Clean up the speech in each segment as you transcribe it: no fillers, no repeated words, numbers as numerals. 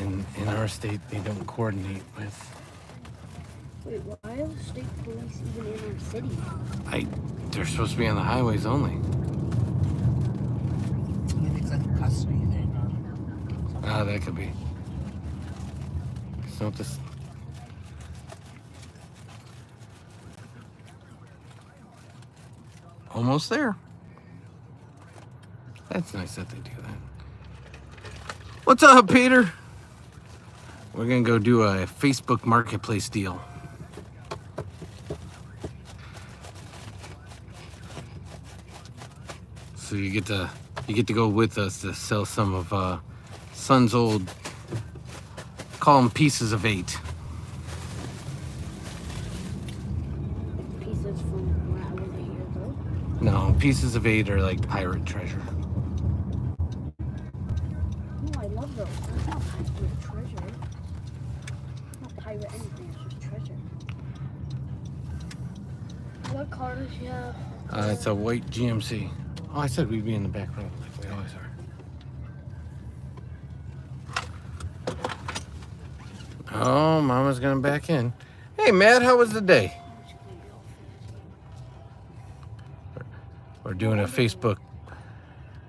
in our state, they don't coordinate with. Wait, why are the state police even in our city? They're supposed to be on the highways only. I think it's like a custody thing. Ah, that could be. So this. Almost there. That's nice that they do that. What's up, Peter? We're gonna go do a Facebook Marketplace deal. So you get to go with us to sell some of Son's old, call them pieces of 8. Pieces from when I wasn't here, though. No, pieces of 8 are like pirate treasure. Oh, I love those. That's not pirate treasure. Not pirate anything, it's just treasure. What car does she have? It's a white GMC. Oh, I said we'd be in the back row like we always are. Oh, Mama's gonna back in. Hey, Matt, how was the day? We're doing a Facebook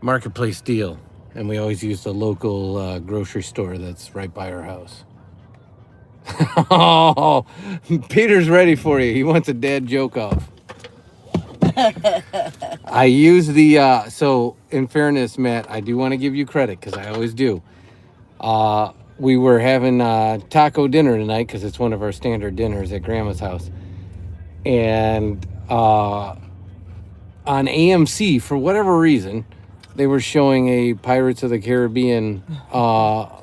Marketplace deal, and we always use the local grocery store that's right by our house. Oh, Peter's ready for you. He wants a dad joke off. I use the, so in fairness, Matt, I do want to give you credit because I always do. We were having taco dinner tonight because it's one of our standard dinners at Grandma's house. And on AMC, for whatever reason, they were showing a Pirates of the Caribbean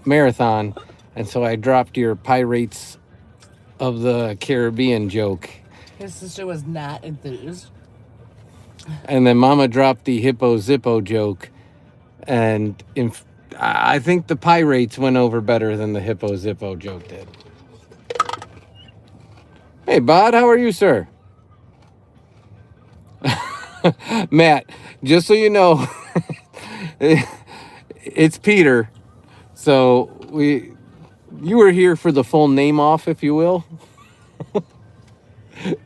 marathon. And so I dropped your Pirates of the Caribbean joke. His sister was not enthused. And then Mama dropped the Hippo Zippo joke. And I think the Pirates went over better than the Hippo Zippo joke did. Hey, Bod, how are you, sir? Matt, just so you know, it's Peter. So you were here for the full name off, if you will.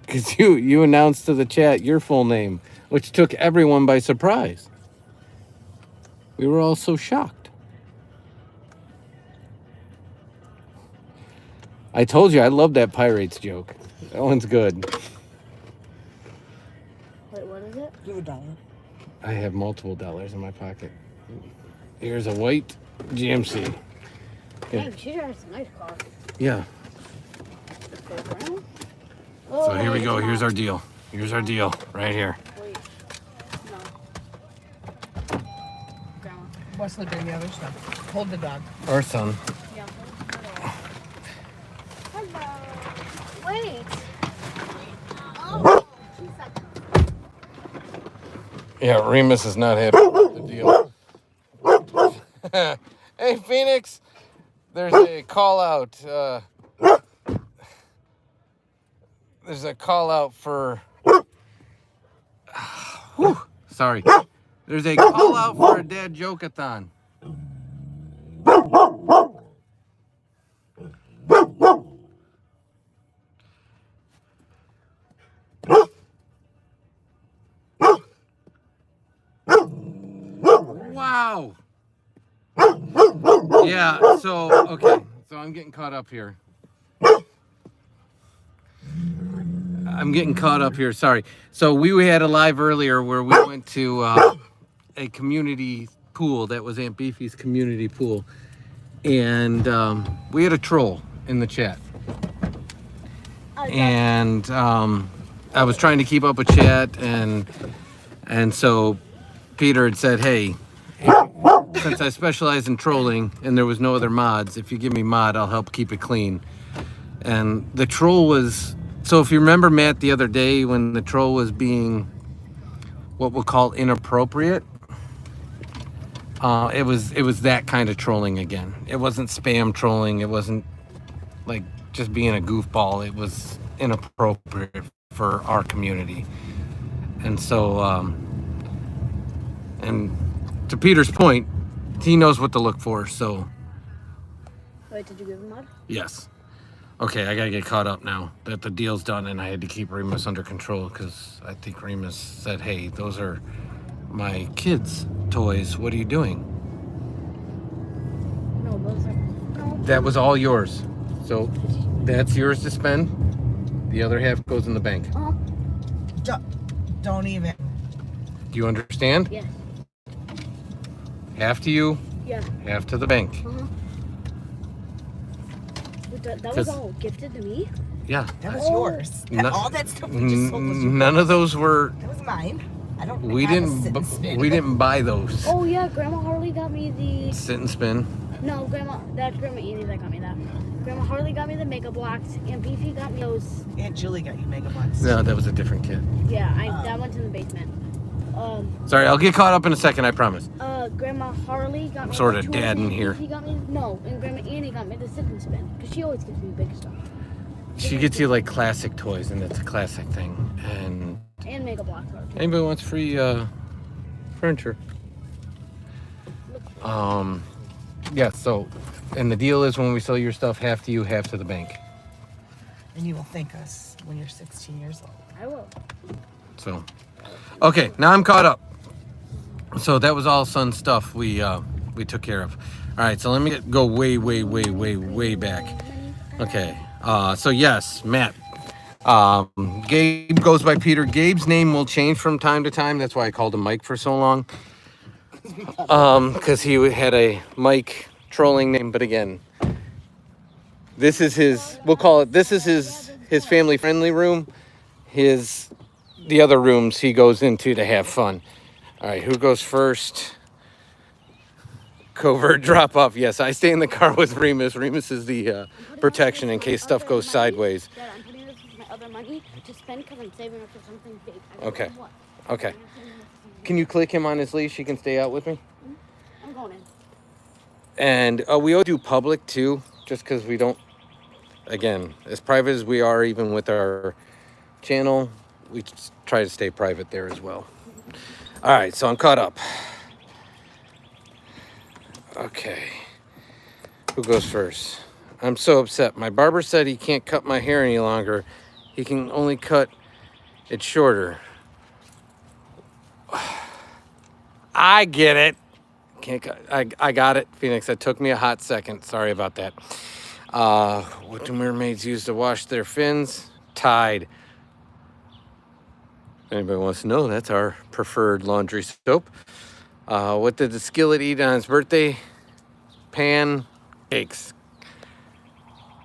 Because you announced to the chat your full name, which took everyone by surprise. We were all so shocked. I told you I love that Pirates joke. That one's good. Wait, what is it? Give $1. I have multiple dollars in my pocket. Here's a white GMC. Yeah. Dang, she drives a nice car. Yeah. Oh, So here we go. it's Here's not. our deal. Here's our deal right here. Wait. No. Grandma. Wesley, bring the other stuff. Hold the dog. Our son. Yeah. Hello. Wait. Oh, 2 seconds. Yeah, Remus is not happy with the deal. Hey, Phoenix. There's a call out. There's a call out for. Whew, sorry. There's a call out for a dad joke-a-thon. Wow. Yeah, so, okay. So I'm getting caught up here. Sorry. So we had a live earlier where we went to a community pool that was Aunt Beefy's community pool. And we had a troll in the chat. And I was trying to keep up with chat. And so Peter had said, hey, since I specialize in trolling and there was no other mods, if you give me mod, I'll help keep it clean. And the troll was, so if you remember, Matt, the other day when the troll was being what we'll call inappropriate, it was that kind of trolling again. It wasn't spam trolling. It wasn't like just being a goofball. It was inappropriate for our community. And so, and to Peter's point, he knows what to look for. So Wait, did you give him mud? Yes. Okay, I gotta get caught up now that the deal's done, and I had to keep Remus under control because I think Remus said, "Hey, those are my kids' toys. What are you doing?" No, those are. No. That was all yours. So that's yours to spend. The other half goes in the bank. Don't even. Do you understand? Yes. Half to you, Yeah. half to the bank. But that 'Cause- was all gifted to me? Yeah. That was Oh. yours. No- All that stuff we just sold was yours. None of those were. That was mine. I don't. We have a didn't. sit and spin. We didn't buy those. Oh, yeah, Grandma Harley got me the. Sit and spin. No, that's Grandma Annie that got me that. Grandma Harley got me the Mega Blocks, and Beefy got me those. Aunt Julie got you Mega Bucks. No, that was a different kid. Yeah, that went in the basement. Sorry, I'll get caught up in a second. I promise. Grandma Harley got me Sorta the toys, dad in and here. Beefy got me and Grandma Annie got me the sit and spin, because she always gives me big stuff. She gets you like classic toys, and it's a classic thing. And And Mega Blocks. Are too. anybody wants free furniture? Yeah. So, and the deal is when we sell your stuff, half to you, half to the bank. And you will thank us when you're 16 years old. I will. So, okay, now I'm caught up. So that was all Sun stuff we took care of. All right, so let me go way back. Okay, so yes, Matt. Gabe goes by Peter. Gabe's name will change from time to time. That's why I called him Mike for so long. Because he had a Mike trolling name, but again, this is his. We'll call it. This is his family friendly room. The other rooms he goes into to have fun. All right, who goes first? Covert drop off. Yes, I stay in the car with Remus. Remus is the protection in case stuff goes sideways. Dad, I'm putting this with my other money to spend because I'm saving up for something big. I don't Okay. know what. Okay. Can you click him on his leash? He can stay out with me. I'm going in. And we all do public too, just because we don't. Again, as private as we are, even with our channel, we just try to stay private there as well. All right, so I'm caught up. Okay. Who goes first? I'm so upset. My barber said he can't cut my hair any longer. He can only cut it shorter. I get it. Can't cut. I got it, Phoenix. That took me a hot second. Sorry about that. What do mermaids use to wash their fins? Tide. If anybody wants to know, that's our preferred laundry soap. What did the skillet eat on his birthday? Pancakes.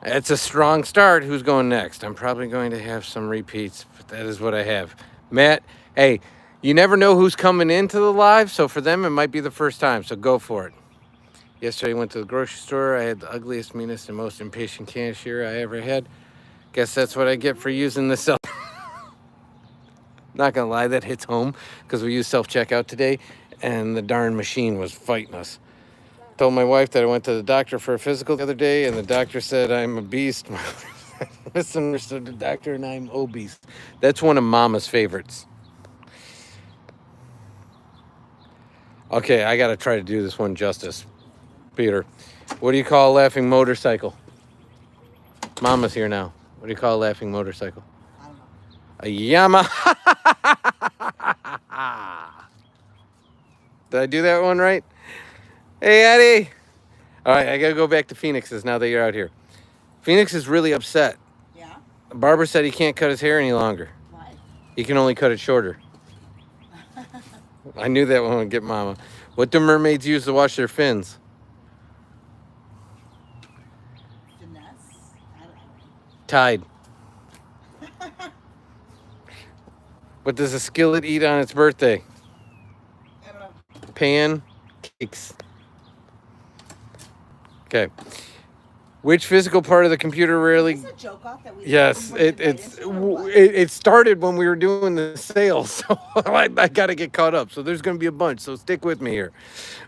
It's a strong start. Who's going next? I'm probably going to have some repeats, but that is what I have. Matt, hey, you never know who's coming into the live, so for them, it might be the first time, so go for it. Yesterday, I went to the grocery store. I had the ugliest, meanest, and most impatient cashier I ever had. Guess that's what I get for using the self. Not gonna lie, that hits home because we used self-checkout today, and the darn machine was fighting us. Told my wife that I went to the doctor for a physical the other day, and the doctor said I'm a beast. Misunderstood the doctor, and I'm obese. That's one of Mama's favorites. Okay, I gotta try to do this one justice. Peter, what do you call a laughing motorcycle? Mama's here now. What do you call a laughing motorcycle? I don't know. A Yamaha. Did I do that one right? Hey, Eddie. All right, I got to go back to Phoenix's now that you're out here. Phoenix is really upset. Yeah? The barber said he can't cut his hair any longer. Why? He can only cut it shorter. I knew that one would get Mama. What do mermaids use to wash their fins? Finesse? I don't know. Tide. What does a skillet eat on its birthday? I don't know. Pancakes. Okay. Which physical part of the computer rarely... Is this a joke off that we... Yes, it started when we were doing the sales, so I got to get caught up. So there's going to be a bunch, so stick with me here.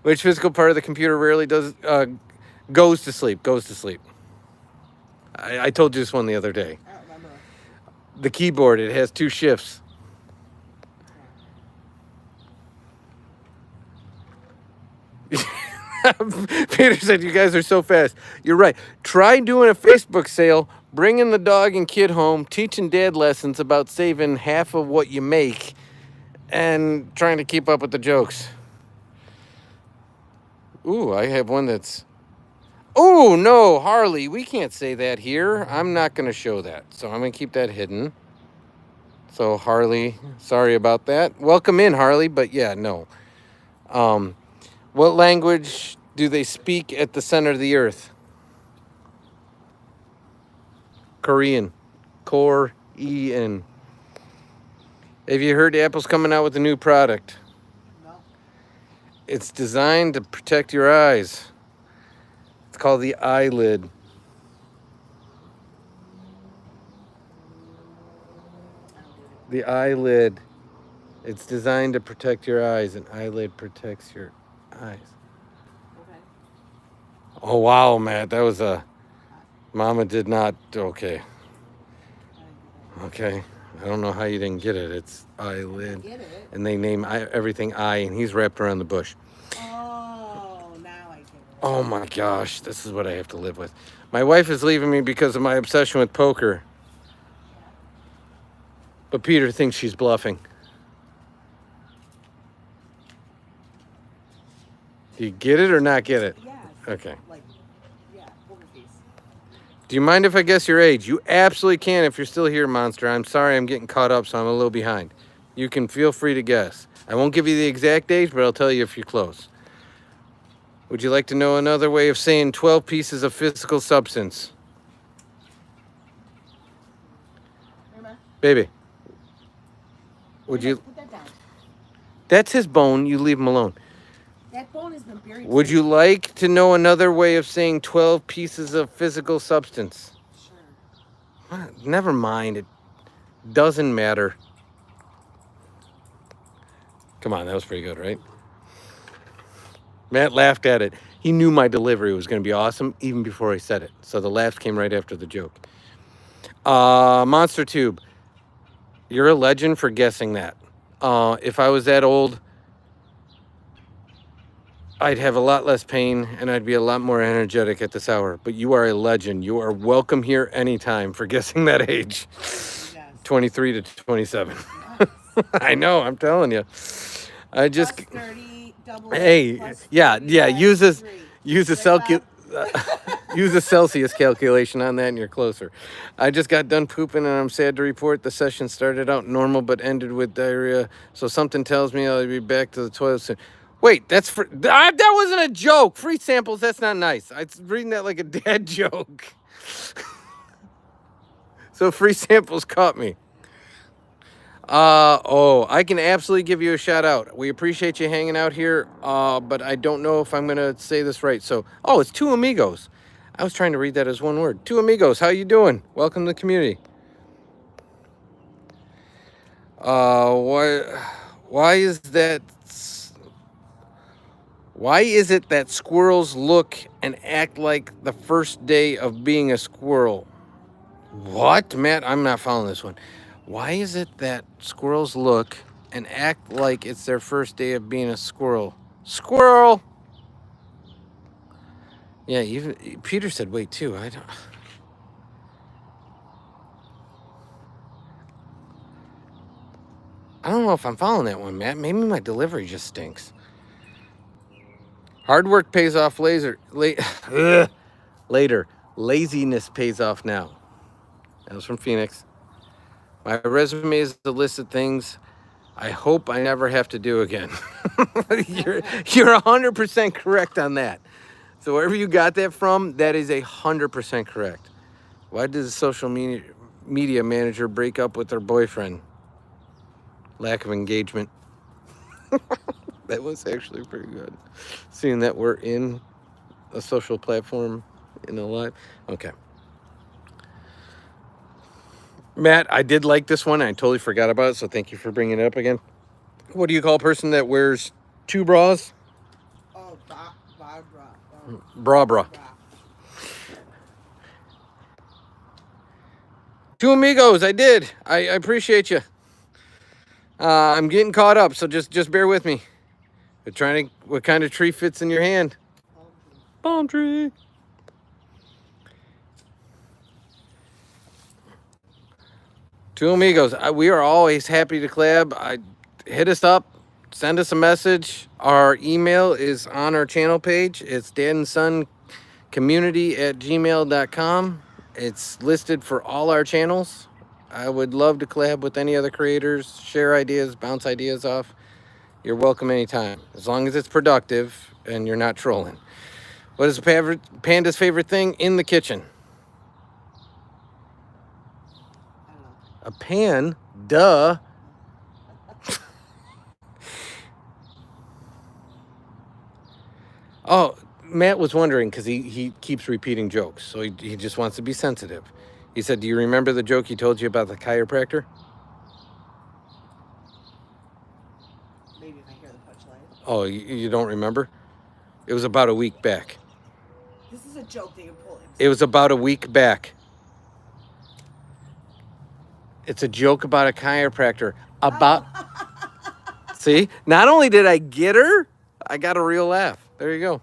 Which physical part of the computer rarely goes to sleep? Goes to sleep. I told you this one the other day. I don't remember. The keyboard, it has 2 shifts. Peter said, you guys are so fast. You're right. Try doing a Facebook sale, bringing the dog and kid home, teaching dad lessons about saving half of what you make, and trying to keep up with the jokes. Ooh, I have one that's... Oh, no, Harley, we can't say that here. I'm not going to show that. So I'm going to keep that hidden. So, Harley, sorry about that. Welcome in, Harley, but yeah, no. What language do they speak at the center of the earth? Korean. Korean. Have you heard Apple's coming out with a new product? No. It's designed to protect your eyes. It's called the eyelid. The eyelid. It's designed to protect your eyes. An eyelid protects your eyes. Okay. Oh, wow, Matt. That was a... Mama did not... Okay. Okay. I don't know how you didn't get it. It's eyelid. Get it? And they name everything eye, and he's wrapped around the bush. Oh, now I get it. Oh, my gosh. This is what I have to live with. My wife is leaving me because of my obsession with poker. But Peter thinks she's bluffing. Do you get it or not get it? Yeah. Okay. Like, yeah, poker face. Do you mind if I guess your age? You absolutely can if you're still here, Monster. I'm sorry I'm getting caught up, so I'm a little behind. You can feel free to guess. I won't give you the exact age, but I'll tell you if you're close. Would you like to know another way of saying 12 pieces of physical substance? Remember? Baby. Would you... Put that down. That's his bone. You leave him alone. That bone has been buried. Would you like to know another way of saying 12 pieces of physical substance? Sure. Never mind. It doesn't matter. Come on, that was pretty good, right? Matt laughed at it. He knew my delivery was going to be awesome even before I said it. So the laughs came right after the joke. Monster Tube. You're a legend for guessing that. If I was that old, I'd have a lot less pain and I'd be a lot more energetic at this hour. But you are a legend. You are welcome here anytime for guessing that age. Yes. 23 to 27. I know, I'm telling you. I just... Plus 30, double Hey, plus yeah, 30, yeah. Use a three. use a use a Celsius calculation on that, and you're closer. I just got done pooping, and I'm sad to report the session started out normal but ended with diarrhea. So something tells me I'll be back to the toilet soon. Wait, that's for that wasn't a joke. Free samples. That's not nice. I was reading that like a dad joke. So free samples caught me. I can absolutely give you a shout out. We appreciate you hanging out here, but I don't know if I'm going to say this right. So, it's Two Amigos. I was trying to read that as one word. Two Amigos, how you doing? Welcome to the community. Why is it that squirrels look and act like the first day of being a squirrel? What? Matt, I'm not following this one. Why is it that squirrels look and act like it's their first day of being a squirrel? Squirrel! Yeah, even Peter said wait too. I don't know if I'm following that one, Matt. Maybe my delivery just stinks. Hard work pays off later. Laziness pays off now. That was from Phoenix. My resume is a list of things I hope I never have to do again. You're 100% correct on that. So wherever you got that from, that is 100% correct. Why did the social media manager break up with her boyfriend? Lack of engagement. That was actually pretty good. Seeing that we're in a social platform in a live. Okay. Matt, I did like this one. I totally forgot about it, so thank you for bringing it up again. What do you call a person that wears two bras? Oh, Bra. Two Amigos, I did. I appreciate you. I'm getting caught up, so just bear with me. We're trying to... What kind of tree fits in your hand? Palm tree. Two amigos. We are always happy to collab. Hit us up. Send us a message. Our email is on our channel page. It's dadandsonscommunity@gmail.com. It's listed for all our channels. I would love to collab with any other creators, share ideas, bounce ideas off. You're welcome anytime, as long as it's productive and you're not trolling. What is Panda's favorite thing in the kitchen? I don't know. A pan, duh. Oh, Matt was wondering because he keeps repeating jokes, so he just wants to be sensitive. He said, do you remember the joke he told you about the chiropractor? Maybe if I hear the punchline. Oh, you don't remember? It was about a week back. This is a joke that you're pulling. It was about a week back. It's a joke about a chiropractor. About... See? Not only did I get her, I got a real laugh. There you go.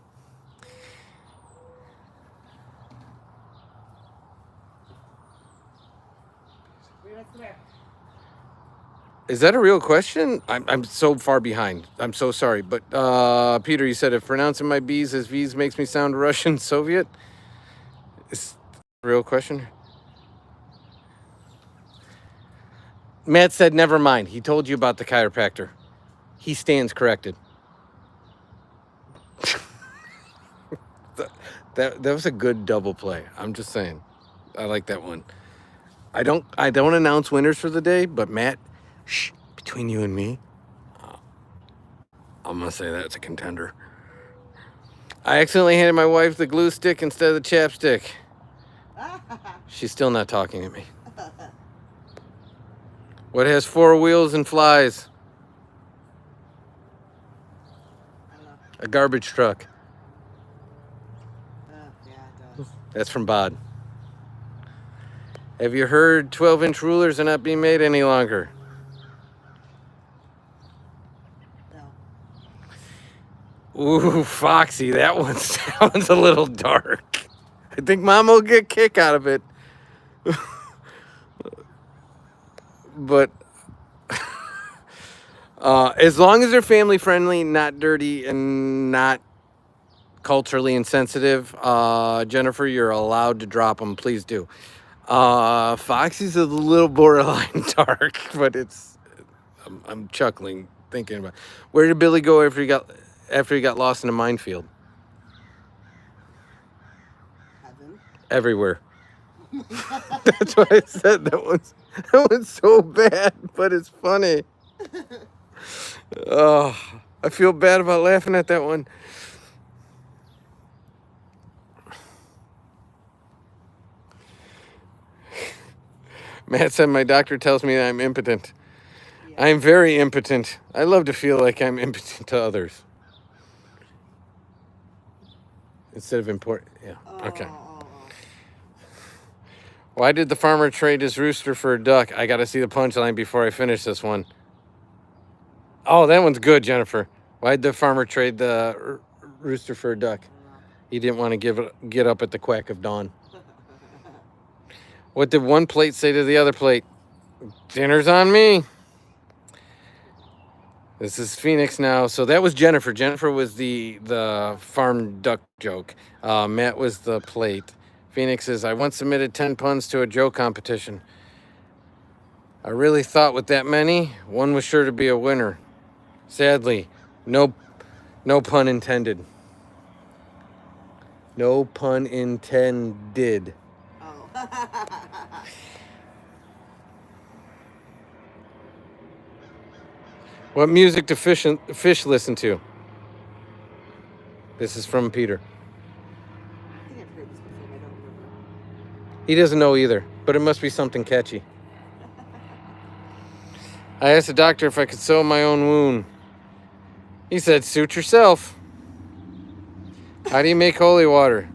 Is that a real question? I'm so far behind. I'm so sorry. But Peter, you said if pronouncing my B's as V's makes me sound Russian Soviet. Is that a real question? Matt said, never mind. He told you about the chiropractor. He stands corrected. That was a good double play. I'm just saying. I like that one. I don't announce winners for the day, but Matt, shh, between you and me, I'm gonna say that's a contender. I accidentally handed my wife the glue stick instead of the chapstick. She's still not talking to me. What has 4 wheels and flies? I don't know. A garbage truck. Yeah, it does. That's from Bod. Have you heard 12-inch rulers are not being made any longer? No. Ooh, Foxy, that one's a little dark. I think Mom will get a kick out of it. But as long as they're family friendly, not dirty, and not culturally insensitive, Jennifer, you're allowed to drop them. Please do. Foxy's a little borderline dark, but I'm chuckling thinking about it. Where did Billy go after he got lost in a minefield? Heaven. Everywhere. That's what I said. That one's so bad, but it's funny. Oh, I feel bad about laughing at that one. Matt said my doctor tells me I'm impotent. Yeah. I'm very impotent. I love to feel like I'm impotent to others. Instead of important. Yeah. Okay. Oh. Why did the farmer trade his rooster for a duck? I got to see the punchline before I finish this one. Oh, that one's good, Jennifer. Why did the farmer trade the rooster for a duck? He didn't want to get up at the quack of dawn. What did one plate say to the other plate? Dinner's on me. This is Phoenix now. So that was Jennifer. Jennifer was the farm duck joke. Matt was the plate. Phoenix says, I once submitted 10 puns to a joke competition. I really thought with that many, one was sure to be a winner. Sadly, no pun intended. No pun intended. Oh. What music do fish listen to? This is from Peter. I think I've heard this before, but I don't remember. He doesn't know either, but it must be something catchy. I asked the doctor if I could sew my own wound. He said, suit yourself. How do you make holy water?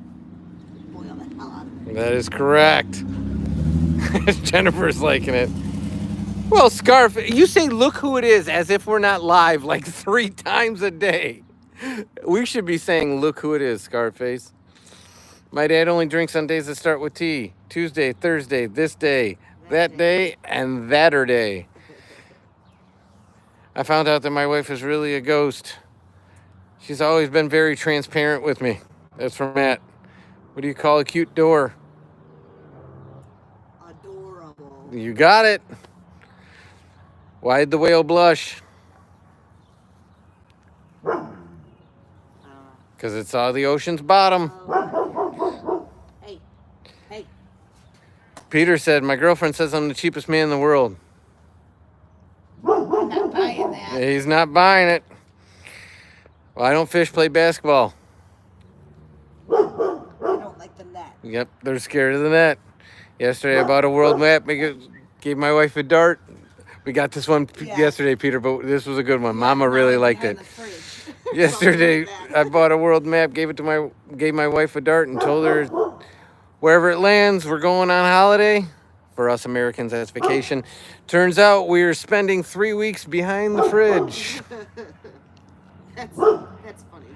Boil the hell out of it. That is correct. Jennifer's liking it. Well, Scarf, you say, look who it is, as if we're not live like 3 times a day. We should be saying, look who it is, Scarface. My dad only drinks on days that start with T. Tuesday, Thursday, this day, that day, and thatter day. I found out that my wife is really a ghost. She's always been very transparent with me. That's from Matt. What do you call a cute door? Adorable. You got it. Why'd the whale blush? Because it saw the ocean's bottom. Hey. Hey. Peter said, my girlfriend says I'm the cheapest man in the world. I'm not buying that. He's not buying it. Well, I don't fish, play basketball. I don't like the net. Yep, they're scared of the net. Yesterday I bought a world map, gave my wife a dart. We got this one yesterday, Peter, but this was a good one. Mama really liked it. Yesterday I bought a world map, gave my wife a dart and told her wherever it lands, we're going on holiday. For us Americans, that's vacation. Turns out we're spending 3 weeks behind the fridge. That's funny.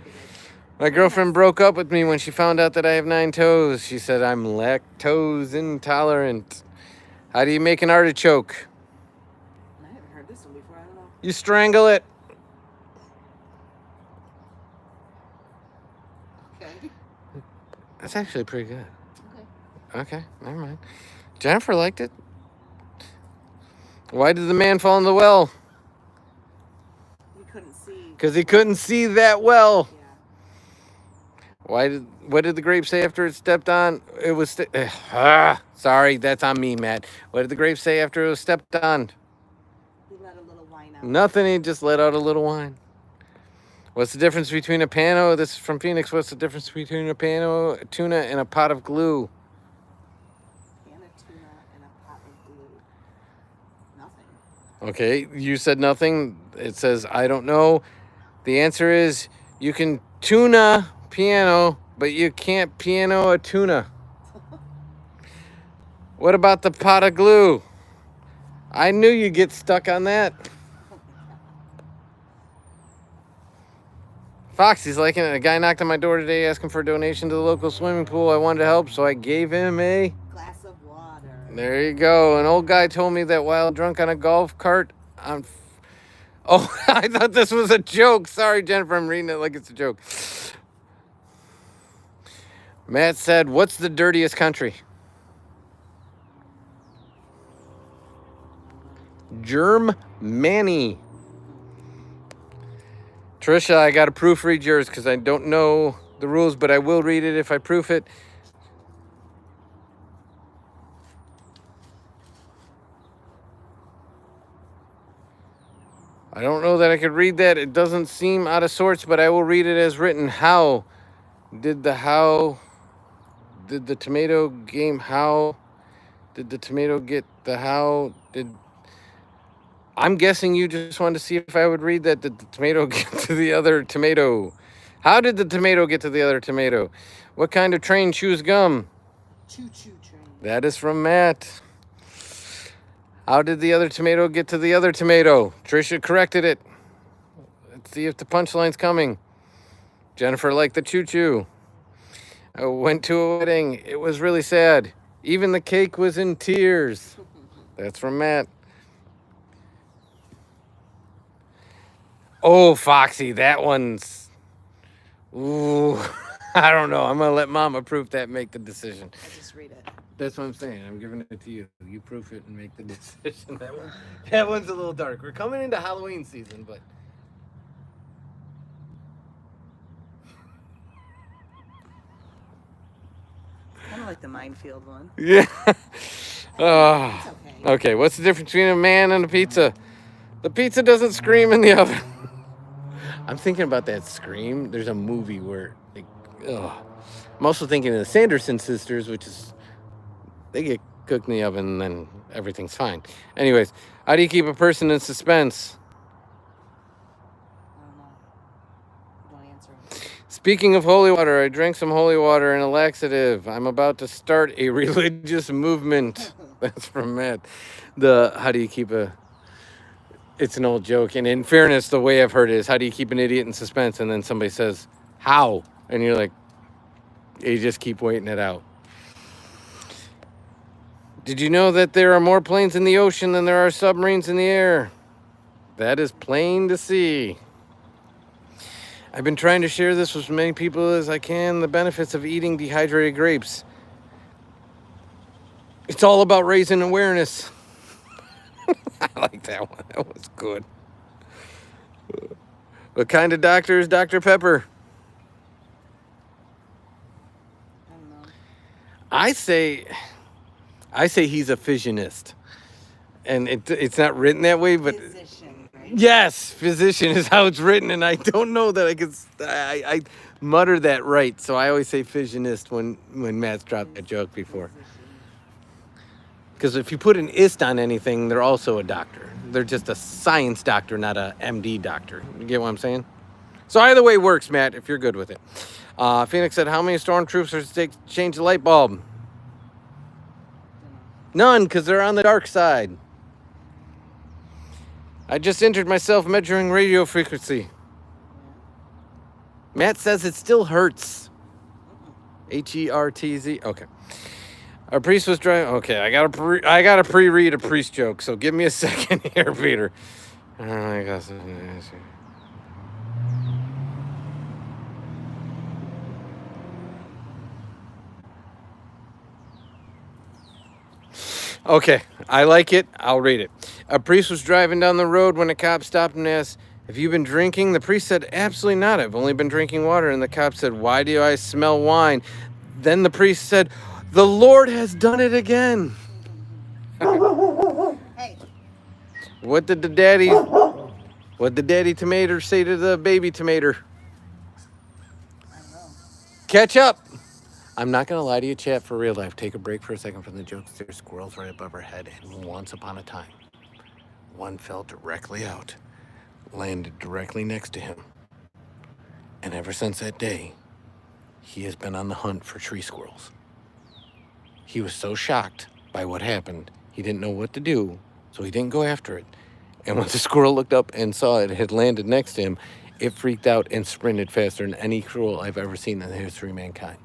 My girlfriend broke up with me when she found out that I have 9 toes. She said I'm lactose intolerant. How do you make an artichoke? I haven't heard this one before. I don't know. You strangle it. Okay. That's actually pretty good. Okay. Okay, never mind. Jennifer liked it. Why did the man fall in the well? You couldn't see. Because he couldn't see that well. Yeah. What did the grape say after it stepped on? It was sorry, that's on me, Matt. What did the grape say after it was stepped on? He let a little wine out. Nothing, he just let out a little wine. What's the difference between a pano? This is from Phoenix. What's the difference between a pano, a tuna, and a pot of glue? And a tuna and a pot of glue. Nothing. Okay, you said nothing. It says, I don't know. The answer is you can tuna piano, but you can't piano a tuna. What about the pot of glue? I knew you'd get stuck on that. Foxy's liking it. A guy knocked on my door today asking for a donation to the local swimming pool. I wanted to help, so I gave him a... Glass of water. There you go. An old guy told me that while drunk on a golf cart Oh, I thought this was a joke. Sorry, Jennifer. I'm reading it like it's a joke. Matt said, what's the dirtiest country? Germany. Trisha, I got to proofread yours because I don't know the rules, but I will read it if I proof it. I don't know that I could read that. It doesn't seem out of sorts, but I will read it as written. How did the tomato game? How did the tomato get the how? I'm guessing you just wanted to see if I would read that. Did the tomato get to the other tomato? How did the tomato get to the other tomato? What kind of train chews gum? Choo-choo train. That is from Matt. How did the other tomato get to the other tomato? Trisha corrected it. Let's see if the punchline's coming. Jennifer liked the choo-choo. I went to a wedding. It was really sad. Even the cake was in tears. That's from Matt. Oh, Foxy, that one's... Ooh, I don't know. I'm going to let Mama proof that and make the decision. I just read it. That's what I'm saying. I'm giving it to you. You proof it and make the decision. That one's a little dark. We're coming into Halloween season, but... Kind of like the minefield one. Yeah. Oh. It's okay. Okay, what's the difference between a man and a pizza? The pizza doesn't scream in the oven. I'm thinking about that Scream. There's a movie where... I'm also thinking of the Sanderson sisters, which is... They get cooked in the oven and then everything's fine. Anyways, how do you keep a person in suspense? I don't know. Don't answer. Speaking of holy water, I drank some holy water and a laxative. I'm about to start a religious movement. That's from Matt. How do you keep a... It's an old joke. And in fairness, the way I've heard it is, how do you keep an idiot in suspense? And then somebody says, How? And you're like, you just keep waiting it out. Did you know that there are more planes in the ocean than there are submarines in the air? That is plain to see. I've been trying to share this with as many people as I can, the benefits of eating dehydrated grapes. It's all about raising awareness. I like that one. That was good. What kind of doctor is Dr. Pepper? I don't know. I say he's a fissionist. And it's not written that way, but Physician, right? yes, physician is how it's written, and I don't know that I mutter that right, so I always say fissionist when Matt's dropped that joke before. Physician. Because if you put an ist on anything, they're also a doctor. They're just a science doctor, not a MD doctor. You get what I'm saying? So either way works, Matt, if you're good with it. Phoenix said, how many stormtroopers does it take to change the light bulb? Dunno. None, because they're on the dark side. I just entered myself measuring radio frequency. Yeah. Matt says it still hurts. Hertz. Okay. Our priest was driving. Okay, I gotta pre-read a priest joke. So give me a second here, Peter. I guess. Okay, I like it. I'll read it. A priest was driving down the road when a cop stopped and asked, have you been drinking? The priest said, absolutely not. I've only been drinking water. And the cop said, why do I smell wine? Then the priest said, the Lord has done it again. Hey. What did daddy tomato say to the baby tomato? I don't know. Catch up. I'm not going to lie to you, chat, for real life. Take a break for a second from the jokes. There's squirrels right above our head. And once upon a time, one fell directly out, landed directly next to him. And ever since that day, he has been on the hunt for tree squirrels. He was so shocked by what happened, he didn't know what to do, so he didn't go after it. And when the squirrel looked up and saw it had landed next to him, it freaked out and sprinted faster than any squirrel I've ever seen in the history of mankind.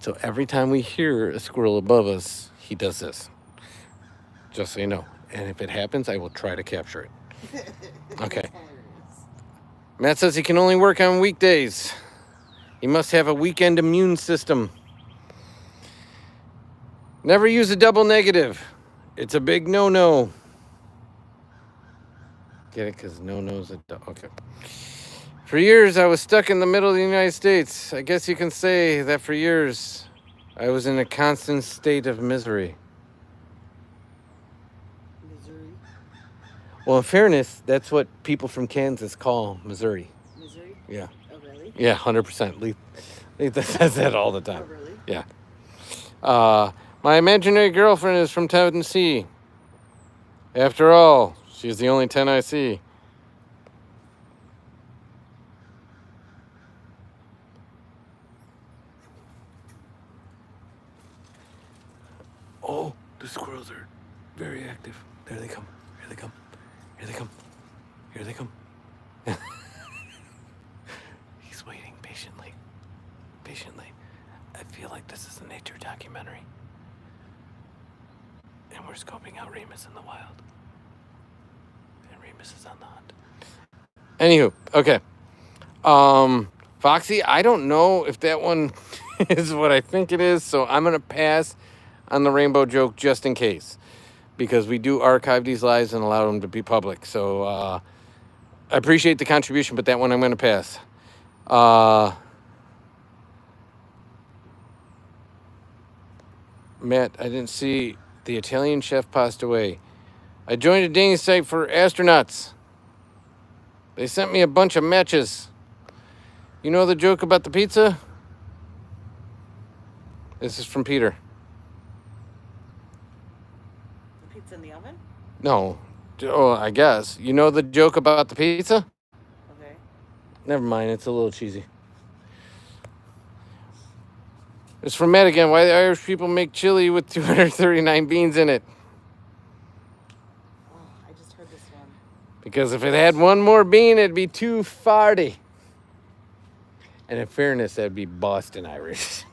So every time we hear a squirrel above us, he does this. Just so you know. And if it happens, I will try to capture it. Okay. That's hilarious. Matt says he can only work on weekdays. He must have a weekend immune system. Never use a double negative. It's a big no-no. Get it? Because no-no's a... Okay. For years, I was stuck in the middle of the United States. I guess you can say that for years, I was in a constant state of misery. Missouri. Well, in fairness, that's what people from Kansas call Missouri. Missouri? Yeah. Oh, really? Yeah, 100%. Lee says that all the Oh, time. really? Yeah. My imaginary girlfriend is from Tennessee. After all, she's the only 10 I see. Oh, the squirrels are very active. There they come. Here they come. Here they come. Here they come. He's waiting patiently. Patiently. I feel like this is a nature documentary. And we're scoping out Remus in the wild. And Remus is on the hunt. Anywho, okay. Foxy, I don't know if that one is what I think it is, so I'm gonna pass on the rainbow joke just in case, because we do archive these lives and allow them to be public. So I appreciate the contribution, but that one I'm going to pass. Matt, I didn't see the Italian chef passed away. I joined a dating site for astronauts. They sent me a bunch of matches. You know the joke about the pizza? This is from Peter. The pizza in the oven? No. Oh, I guess. You know the joke about the pizza? Okay. Never mind. It's a little cheesy. It's from Matt again. Why the Irish people make chili with 239 beans in it? Oh, I just heard this one. Because if it had one more bean, it'd be 240. And in fairness, that'd be Boston Irish.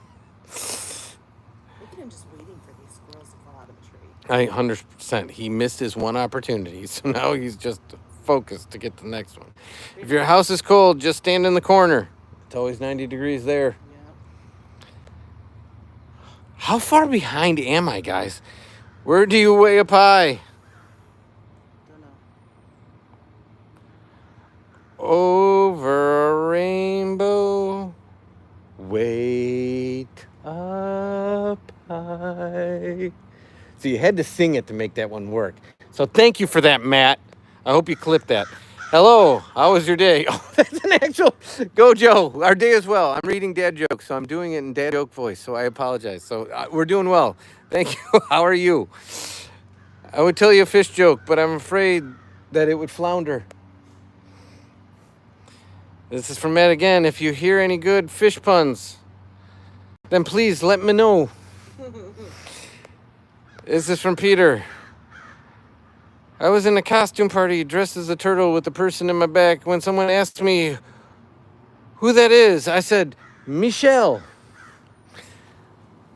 Look at him just waiting for these squirrels to fall out of a tree. 100%. He missed his one opportunity, so now he's just focused to get the next one. If your house is cold, just stand in the corner. It's always 90 degrees there. Yeah. How far behind am I, guys? Where do you weigh up high? Don't know. Over a rainbow, wait up high. So you had to sing it to make that one work. So thank you for that, Matt. I hope you clipped that. Hello, how was your day? Oh, that's an actual Go Joe. Our day as well. I'm reading dad jokes, so I'm doing it in dad joke voice. So I apologize. So we're doing well. Thank you. How are you? I would tell you a fish joke, but I'm afraid that it would flounder. This is from Matt again. If you hear any good fish puns, then please let me know. This is from Peter. I was in a costume party dressed as a turtle with the person in my back. When someone asked me who that is, I said, Michelle.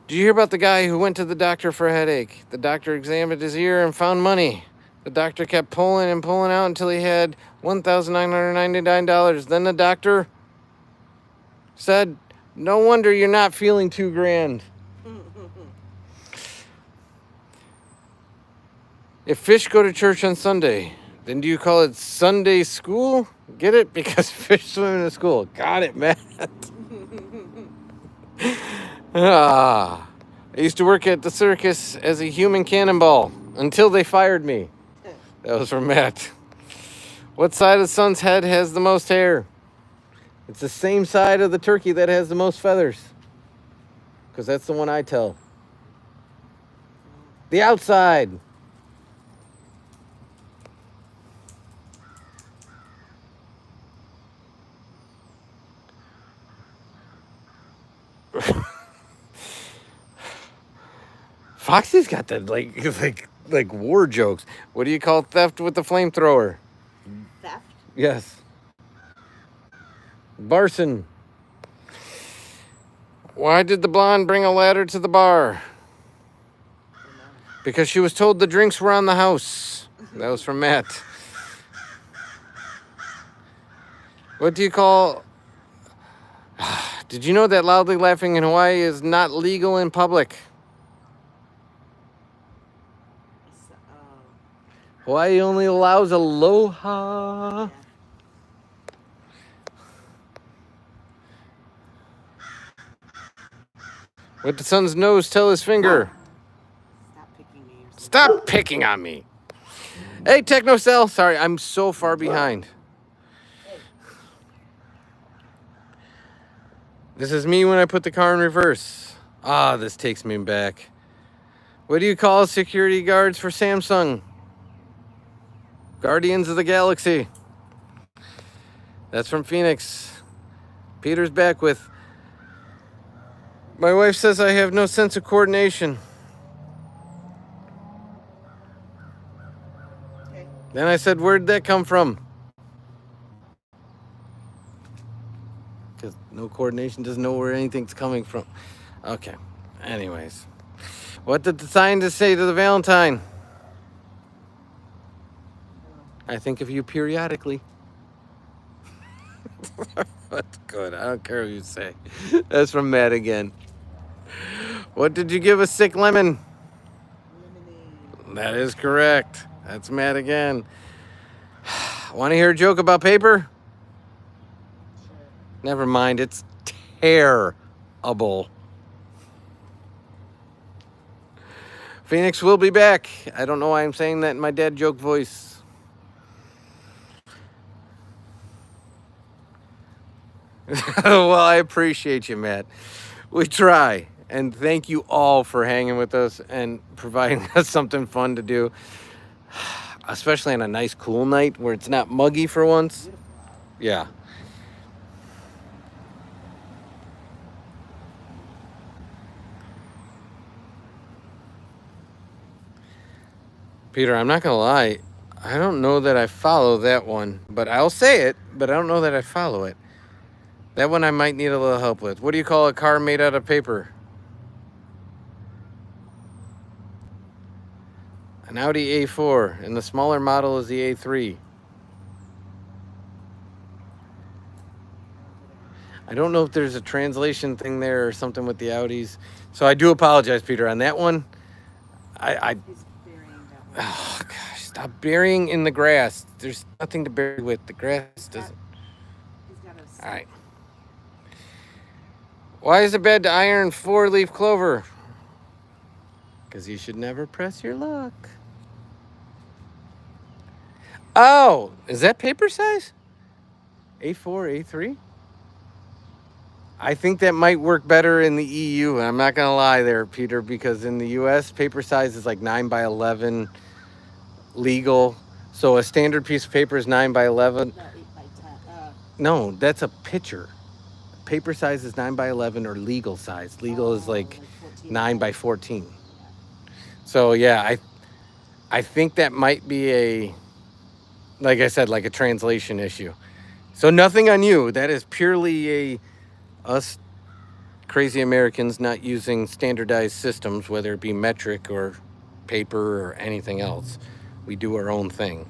Did you hear about the guy who went to the doctor for a headache? The doctor examined his ear and found money. The doctor kept pulling and pulling out until he had $1,999. Then the doctor said, no wonder you're not feeling too grand. If fish go to church on Sunday, then do you call it Sunday school? Get it? Because fish swim in the school. Got it, Matt. I used to work at the circus as a human cannonball until they fired me. That was from Matt. What side of the sun's head has the most hair? It's the same side of the turkey that has the most feathers. Because that's the one I tell. The outside. Foxy's got that like war jokes. What do you call theft with the flamethrower? Theft? Yes. Barson. Why did the blonde bring a ladder to the bar? Because she was told the drinks were on the house. That was from Matt. What do you call... Did you know that loudly laughing in Hawaii is not legal in public? Hawaii only allows aloha. Yeah. What did the son's nose tell his finger? Stop picking me. You're so Stop picking on me. Hey, Technocell. Sorry, I'm so far behind. This is me when I put the car in reverse. Ah, this takes me back. What do you call security guards for Samsung? Guardians of the Galaxy. That's from Phoenix. Peter's back with, my wife says I have no sense of coordination. Okay. Then I said, where'd that come from? Because no coordination doesn't know where anything's coming from. Okay. Anyways. What did the scientist say to the Valentine? I think of you periodically. That's good. I don't care what you say. That's from Matt again. What did you give a sick lemon? Lemonade. That is correct. That's Matt again. Want to hear a joke about paper? Sure. Never mind. It's terrible. Phoenix will be back. I don't know why I'm saying that in my dad joke voice. Well, I appreciate you, Matt. We try. And thank you all for hanging with us and providing us something fun to do. Especially on a nice, cool night where it's not muggy for once. Yeah. Peter, I'm not going to lie. I don't know that I follow that one. But I'll say it, but I don't know that I follow it. That one I might need a little help with. What do you call a car made out of paper? An Audi A4, and the smaller model is the A3. I don't know if there's a translation thing there or something with the Audis. So I do apologize, Peter, on that one. I He's burying that one. oh gosh, stop burying in the grass. There's nothing to bury with. The grass doesn't. He's got a. All right. Why is it bad to iron 4-leaf clover? Because you should never press your luck. Oh, is that paper size? A4, A3? I think that might work better in the EU. I'm not going to lie there, Peter, because in the US, paper size is like 9 by 11 legal. So a standard piece of paper is 9 by 11. Not 8 by 10. No, that's a picture. Paper size is 9 by 11 or legal size. Legal is like 14. 9 by 14. So yeah, I think that might be a, like I said, like a translation issue. So nothing on you. That is purely a us crazy Americans not using standardized systems, whether it be metric or paper or anything else. We do our own thing.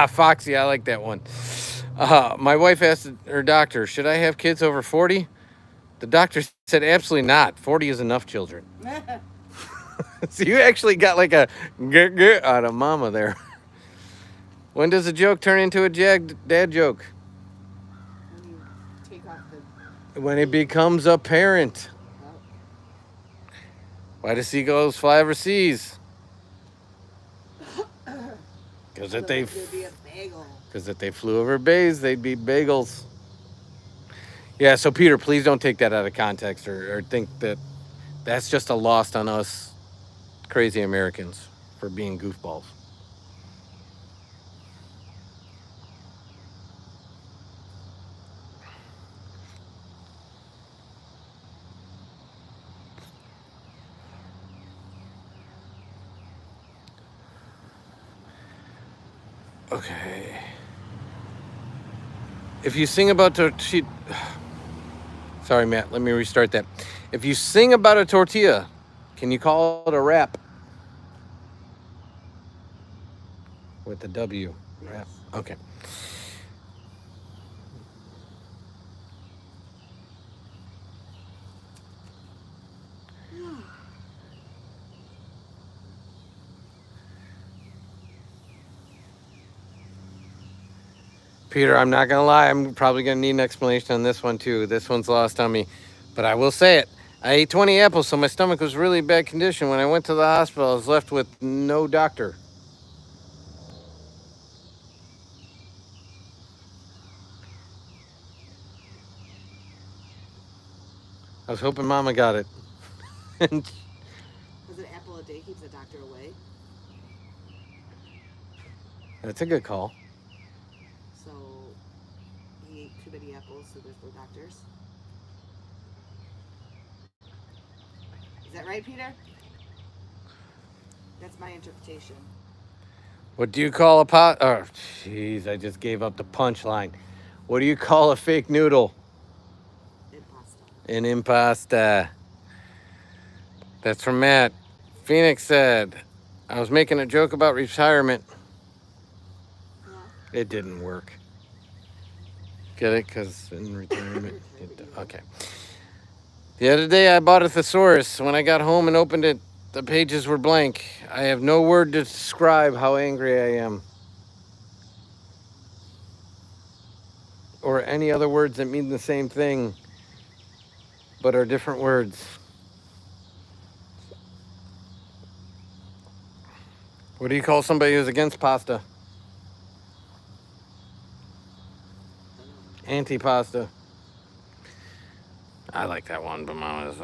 Foxy, I like that one. My wife asked her doctor, should I have kids over 40? The doctor said, absolutely not. 40 is enough children. So you actually got like a get out of mama there. When does a joke turn into a dad joke? When you take off the. When it becomes apparent. Well, Why do seagulls fly overseas? Because so if they there'd be a bagel. flew over bays, they'd be bagels. Yeah, so Peter, please don't take that out of context or think that that's just a lost on us crazy Americans for being goofballs. Okay. If you sing about tortilla... Sorry, Matt. Let me restart that. If you sing about a tortilla, can you call it a rap? With the W. Rap. Okay. Peter, I'm not going to lie. I'm probably going to need an explanation on this one, too. This one's lost on me. But I will say it. I ate 20 apples, so my stomach was really bad condition. When I went to the hospital, I was left with no doctor. I was hoping Mama got it. Because an apple a day keeps the doctor away. That's a good call. So he ate too many apples, so there's no doctors. Is that right, Peter? That's my interpretation. What do you call a pot? Oh, jeez, I just gave up the punchline. What do you call a fake noodle? Impasta. An impasta. That's from Matt. Phoenix said, I was making a joke about retirement. Yeah. It didn't work. Get it? Because in retirement. Okay. The other day I bought a thesaurus. When I got home and opened it, the pages were blank. I have no word to describe how angry I am. Or any other words that mean the same thing, but are different words. What do you call somebody who's against pasta? Antipasta. I like that one, but Mama's.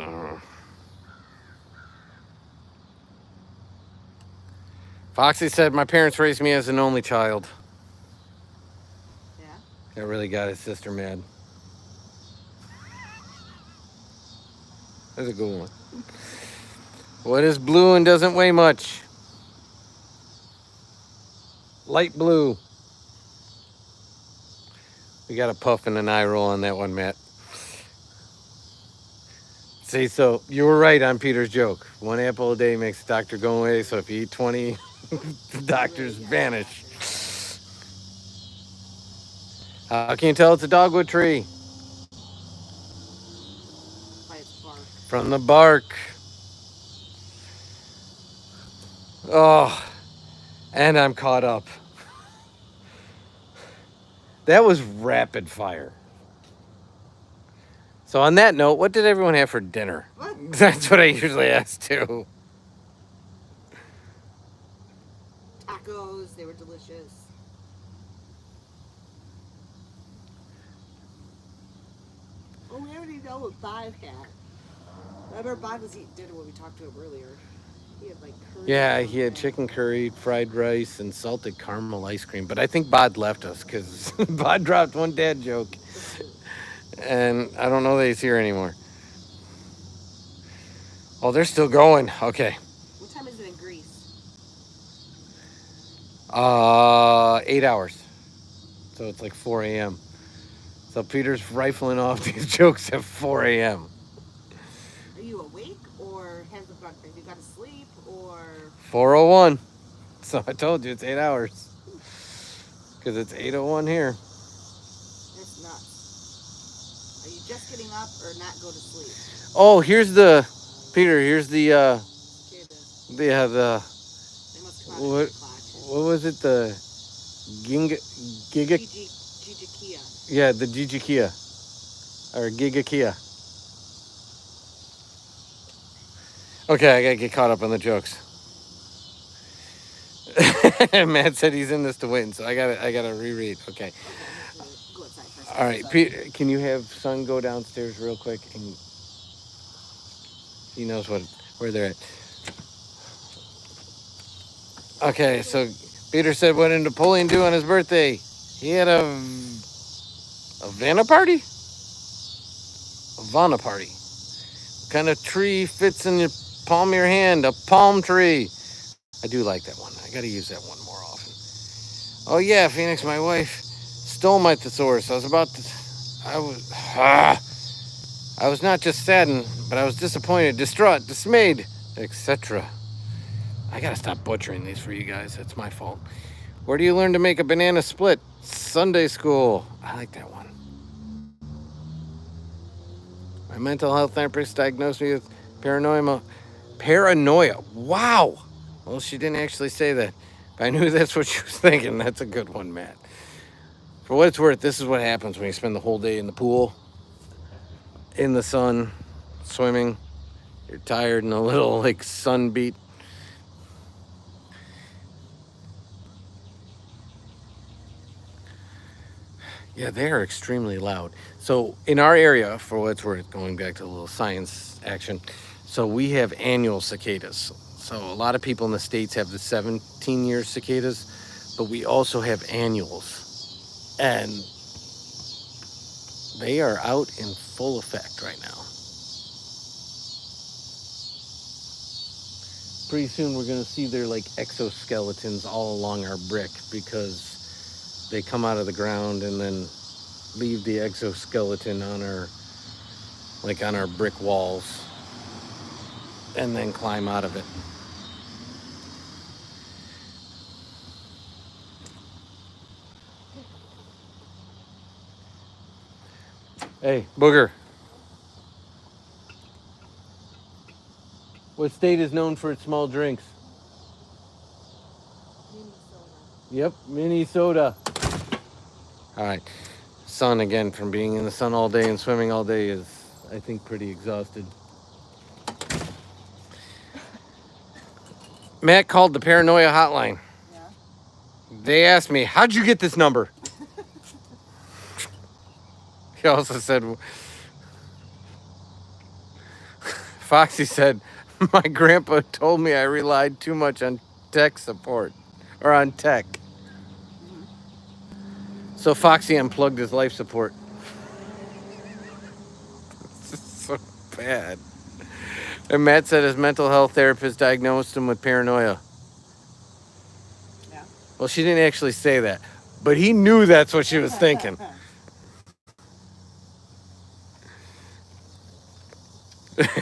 Foxy said, my parents raised me as an only child. Yeah? That really got his sister mad. That's a good one. What is blue and doesn't weigh much? Light blue. We got a puff and an eye roll on that one, Matt. See, so you were right on Peter's joke. 1 apple a day makes the doctor go away. So if you eat 20, the doctors vanish. How can you tell it's a dogwood tree? By its bark. From the bark. Oh, and I'm caught up. That was rapid fire. So on that note, what did everyone have for dinner? What? That's what I usually ask too. Tacos, they were delicious. Oh, we already know what Bob had. Remember, Bob was eating dinner when we talked to him earlier. He had like curry. Yeah, or he had something. chicken curry, fried rice, and salted caramel ice cream. But I think Bod left us because Bod dropped one dad joke. And I don't know that he's here anymore. Oh, they're still going. Okay. What time is it in Greece? 8 hours. So it's like 4 a.m. So Peter's rifling off these jokes at 4 a.m. Are you awake or have you got to sleep or? 4:01. So I told you it's 8 hours. Because it's 8:01 here. That's nuts. Are you just getting up or not go to sleep? Oh, here's the Peter. Here's the Okay, the they must come out what at 8 o'clock. what was it, the Giga Gigi Kia. yeah, the Gigi Kia or Giga Kia. Okay, I gotta get caught up on the jokes. Matt said he's in this to win, so I gotta reread. Okay. Go outside for a second. All right, Sorry. Pete, can you have Son go downstairs real quick? And he knows where they're at. Okay, so Peter said, what did Napoleon do on his birthday? He had a Vanna party? A Vanna party. What kind of tree fits in the palm of your hand? A palm tree. I do like that one. I got to use that one more often. Oh, yeah, Phoenix, my wife stole my thesaurus. I was not just saddened, but I was disappointed, distraught, dismayed, etc. I gotta stop butchering these for you guys. That's my fault. Where do you learn to make a banana split? Sunday school. I like that one. My mental health therapist diagnosed me with paranoia. Paranoia. Wow. Well, she didn't actually say that, but I knew that's what she was thinking. That's a good one, Matt. For what it's worth, this is what happens when you spend the whole day in the pool, in the sun, swimming. You're tired and a little like sun beat. Yeah, they are extremely loud. So in our area, for what it's worth, going back to a little science action, so we have annual cicadas. So a lot of people in the States have the 17-year cicadas, but we also have annuals. And they are out in full effect right now. Pretty soon we're gonna see their like exoskeletons all along our brick because they come out of the ground and then leave the exoskeleton on our brick walls and then climb out of it. Hey, Booger. What state is known for its small drinks? Yep, Minnesota. All right. Son, again, from being in the sun all day and swimming all day is, I think, pretty exhausted. Matt called the paranoia hotline. Yeah. They asked me, how'd you get this number? He also said, Foxy said, my grandpa told me I relied too much on tech support, or on tech. So Foxy unplugged his life support. This is so bad. And Matt said his mental health therapist diagnosed him with paranoia. Yeah. Well, she didn't actually say that, but he knew that's what she was thinking.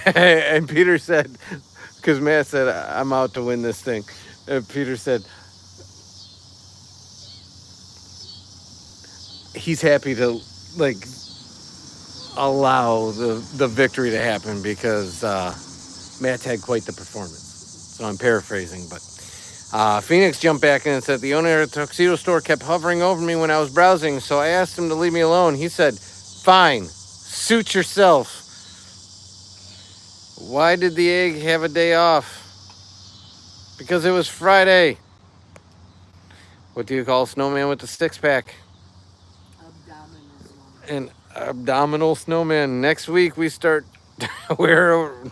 And Peter said, because Matt said, I'm out to win this thing. And Peter said, he's happy to, like, allow the victory to happen because Matt had quite the performance. So I'm paraphrasing, but Phoenix jumped back in and said, the owner of the tuxedo store kept hovering over me when I was browsing, so I asked him to leave me alone. He said, fine, suit yourself. Why did the egg have a day off? Because it was Friday. What do you call a snowman with a six-pack? An abdominal snowman. Next week we start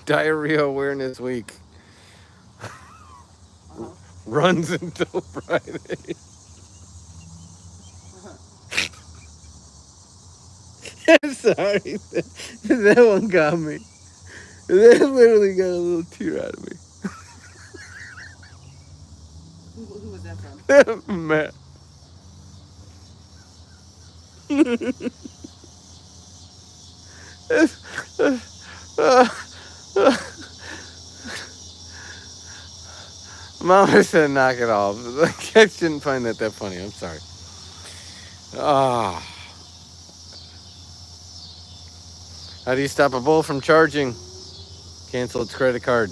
diarrhea awareness week. Runs until Friday. Sorry, that one got me. That literally got a little tear out of me. Who was that from? Matt. Mama said knock it off. I shouldn't find that funny. I'm sorry. Ah. How do you stop a bull from charging? Cancel its credit card.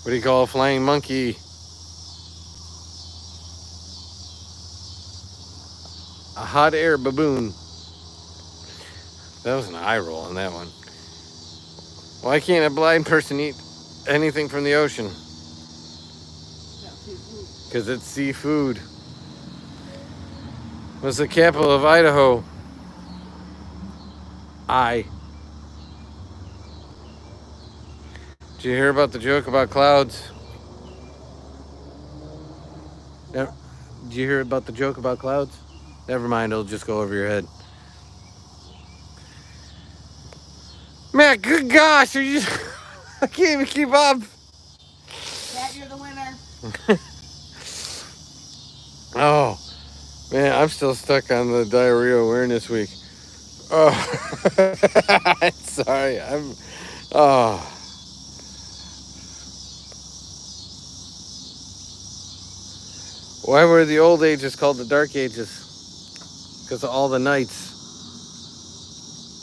What do you call a flying monkey? A hot air baboon. That was an eye roll on that one. Why can't a blind person eat anything from the ocean? Because it's seafood. What's the capital of Idaho? Did you hear about the joke about clouds? Did you hear about the joke about clouds? Never mind, it'll just go over your head. Man, good gosh, are you? I can't even keep up. Pat, you're the winner. Oh, man, I'm still stuck on the diarrhea awareness week. Oh, sorry, oh. Why were the old ages called the dark ages? Because of all the nights.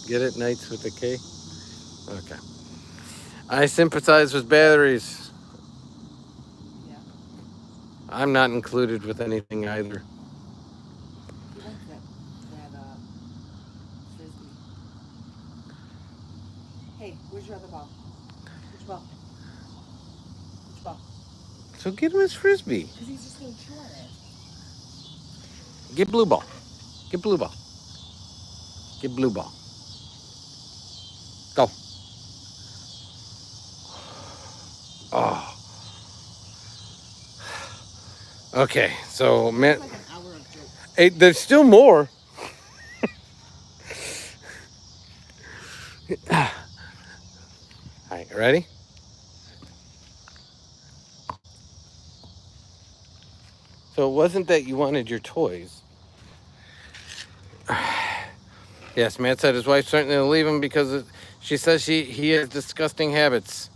Get it? Nights with a K? Okay. I sympathize with batteries. Yeah. I'm not included with anything either. He likes that frisbee. Hey, where's your other ball? Which ball? Which ball? So get him his frisbee. Because he's just going to chew on it. Get blue ball. Get blue ball. Get blue ball. Go. Oh. Okay, so man, Like an hour of jokes. hey, there's still more. All right, ready? So it wasn't that you wanted your toys. Yes, Matt said his wife's threatening to leave him because she says he has disgusting habits.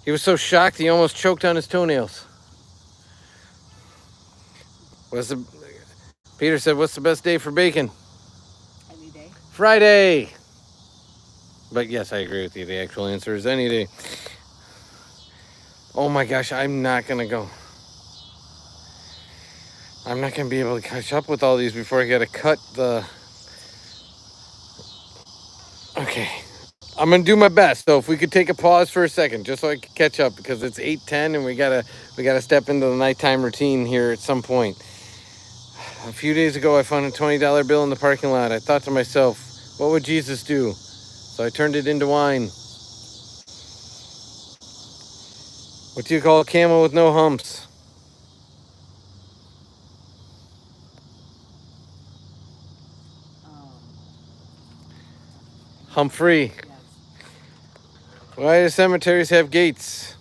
He was so shocked he almost choked on his toenails. Peter said, what's the best day for bacon? Any day. Friday. But yes, I agree with you. The actual answer is any day. Oh my gosh, I'm not going to go. I'm not going to be able to catch up with all these before I got to cut the... Okay. I'm going to do my best. So if we could take a pause for a second, just so I can catch up, because it's 8:10 and we gotta step into the nighttime routine here at some point. A few days ago, I found a $20 bill in the parking lot. I thought to myself, what would Jesus do? So I turned it into wine. What do you call a camel with no humps? Humphrey. Yes. Why do cemeteries have gates?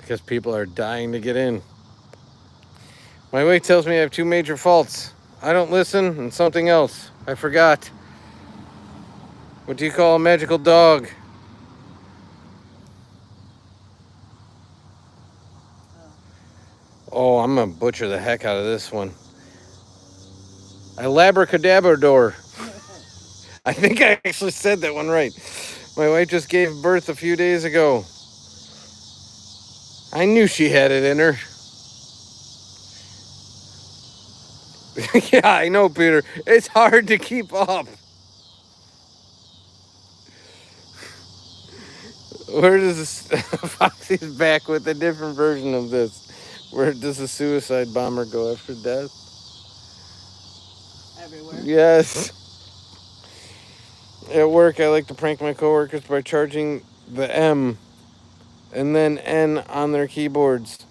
because people are dying to get in. My weight tells me I have 2 major faults. I don't listen, and something else. I forgot. What do you call a magical dog? Oh, I'm gonna butcher the heck out of this one. A labracadabrador. I think I actually said that one right. My wife just gave birth a few days ago. I knew she had it in her. Yeah, I know, Peter. It's hard to keep up. Where does this Foxy's back with a different version of this? Where does a suicide bomber go after death? Everywhere. Yes. At work, I like to prank my coworkers by charging the M and then N on their keyboards.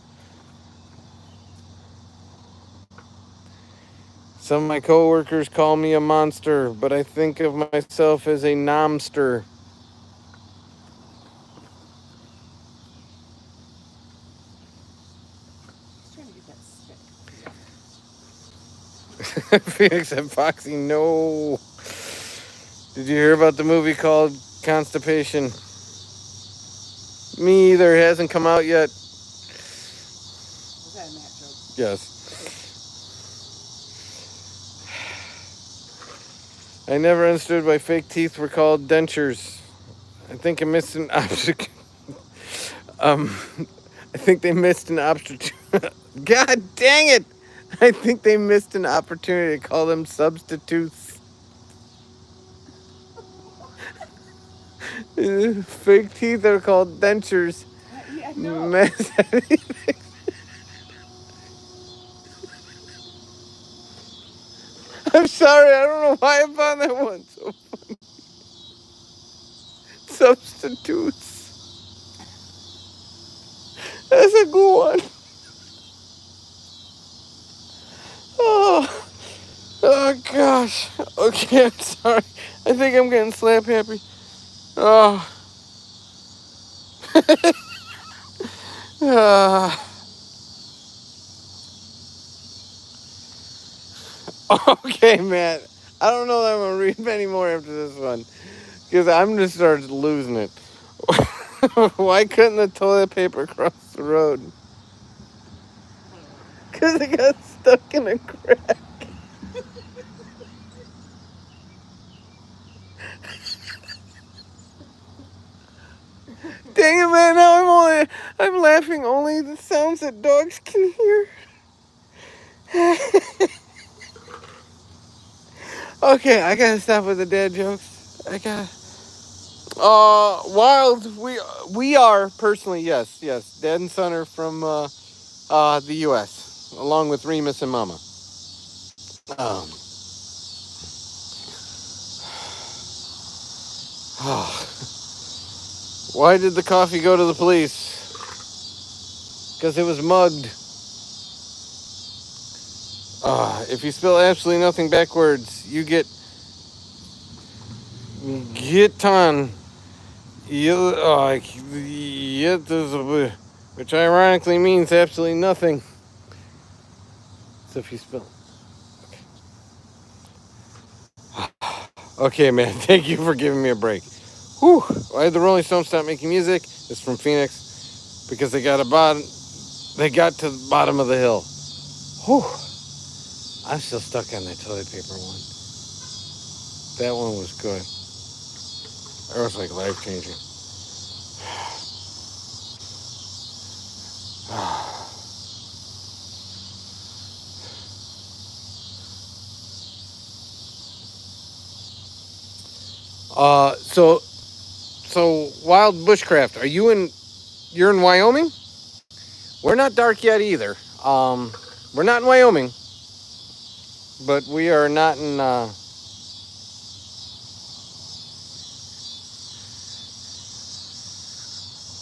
Some of my coworkers call me a monster, but I think of myself as a nomster. He's trying to get that stick. Phoenix and Foxy, no. Did you hear about the movie called Constipation? Me either. It hasn't come out yet. Was that a Matt joke? Yes. I never understood why fake teeth were called dentures. I think I missed an option. I think they missed an opportunity. God dang it! I think they missed an opportunity to call them substitutes. Fake teeth are called dentures. Yeah, no. Mess anything. I'm sorry, I don't know why I found that one so funny. Substitutes. That's a good one. Oh gosh. Okay, I'm sorry. I think I'm getting slap happy. Oh. Okay, Matt. I don't know that I'm gonna read many more after this one, because I'm just started losing it. Why couldn't the toilet paper cross the road? Because it got stuck in a crack. Dang it, man! Now I'm laughing only the sounds that dogs can hear. Okay, I gotta stop with the dad jokes. I gotta. Wild. We are personally, yes. Dad and son are from the U.S. along with Remus and Mama. Why did the coffee go to the police? Because it was mugged. If you spell absolutely nothing backwards, you get Gitan. Which ironically means absolutely nothing. So if you spell. Okay, man. Thank you for giving me a break. Whew. Why did the Rolling Stones stop making music? It's from Phoenix. Because they got to the bottom of the hill. Whew. I'm still stuck on that toilet paper one. That one was good. That was like life changing. So wild bushcraft. You're in Wyoming? We're not dark yet either. We're not in Wyoming, but we are not in.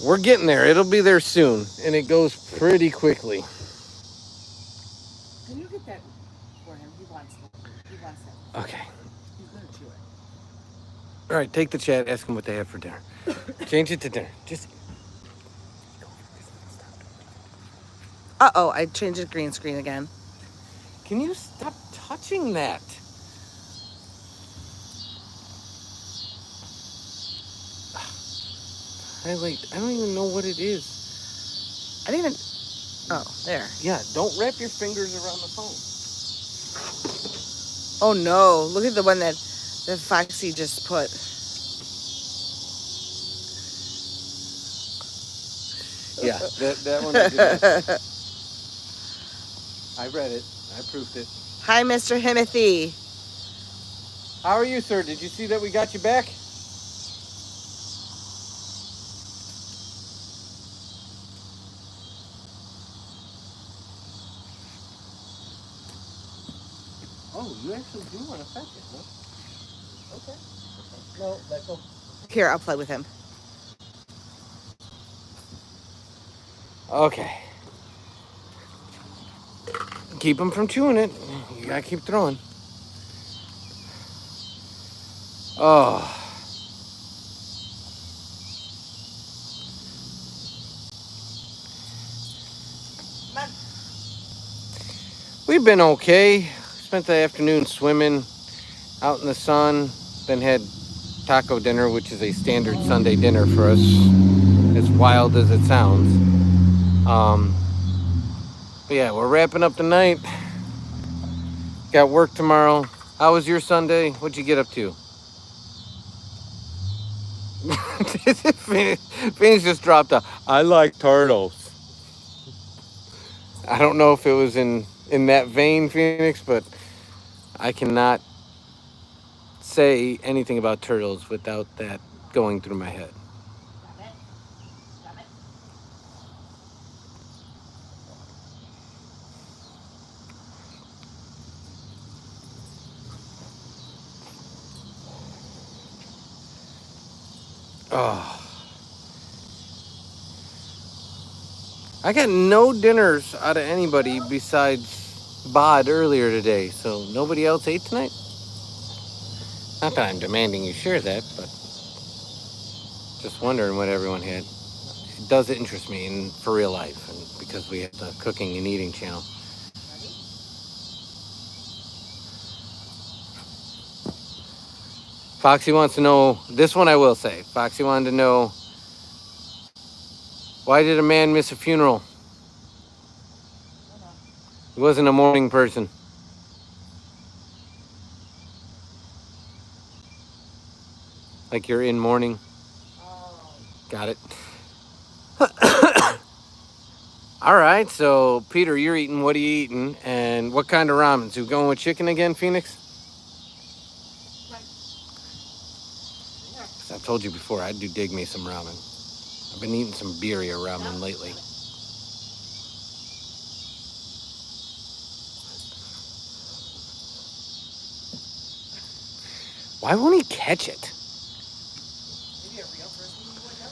We're getting there. It'll be there soon, and it goes pretty quickly. Can you get that for him? He wants that. Okay. He's gonna chew it. All right, take the chat. Ask them what they have for dinner. Change it to dinner. Just. Uh-oh, I changed the green screen again. Can you stop touching that? Highlight. I don't even know what it is. I didn't even... Oh, there. Yeah, don't wrap your fingers around the phone. Oh, no. Look at the one that Foxy just put. Yeah, that one I did. I read it. I proved it. Hi, Mr. Himothy. How are you, sir? Did you see that we got you back? Oh, you actually do want to fetch it, huh? Okay. No, let go. Here, I'll play with him. Okay. Keep him from chewing it. You gotta keep throwing. Oh. We've been okay. Spent the afternoon swimming out in the sun. Then had taco dinner, which is a standard Sunday dinner for us. As wild as it sounds. But yeah, we're wrapping up the night. Got work tomorrow. How was your Sunday? What'd you get up to? Phoenix just dropped a, I like turtles. I don't know if it was in that vein, Phoenix, but I cannot say anything about turtles without that going through my head. Oh. I got no dinners out of anybody besides Bod earlier today, so nobody else ate tonight? Not that I'm demanding you share that, but just wondering what everyone had. It does interest me in for real life, and because we have the cooking and eating channel. Foxy wants to know, this one I will say. Foxy wanted to know, why did a man miss a funeral? He wasn't a morning person. Like you're in mourning. Got it. All right, so Peter, you're eating. What are you eating? And what kind of ramen? So going with chicken again, Phoenix? 'Cause I've told you before, I do dig me some ramen. I've been eating some birria ramen lately. Why won't he catch it? Maybe a real person would do it.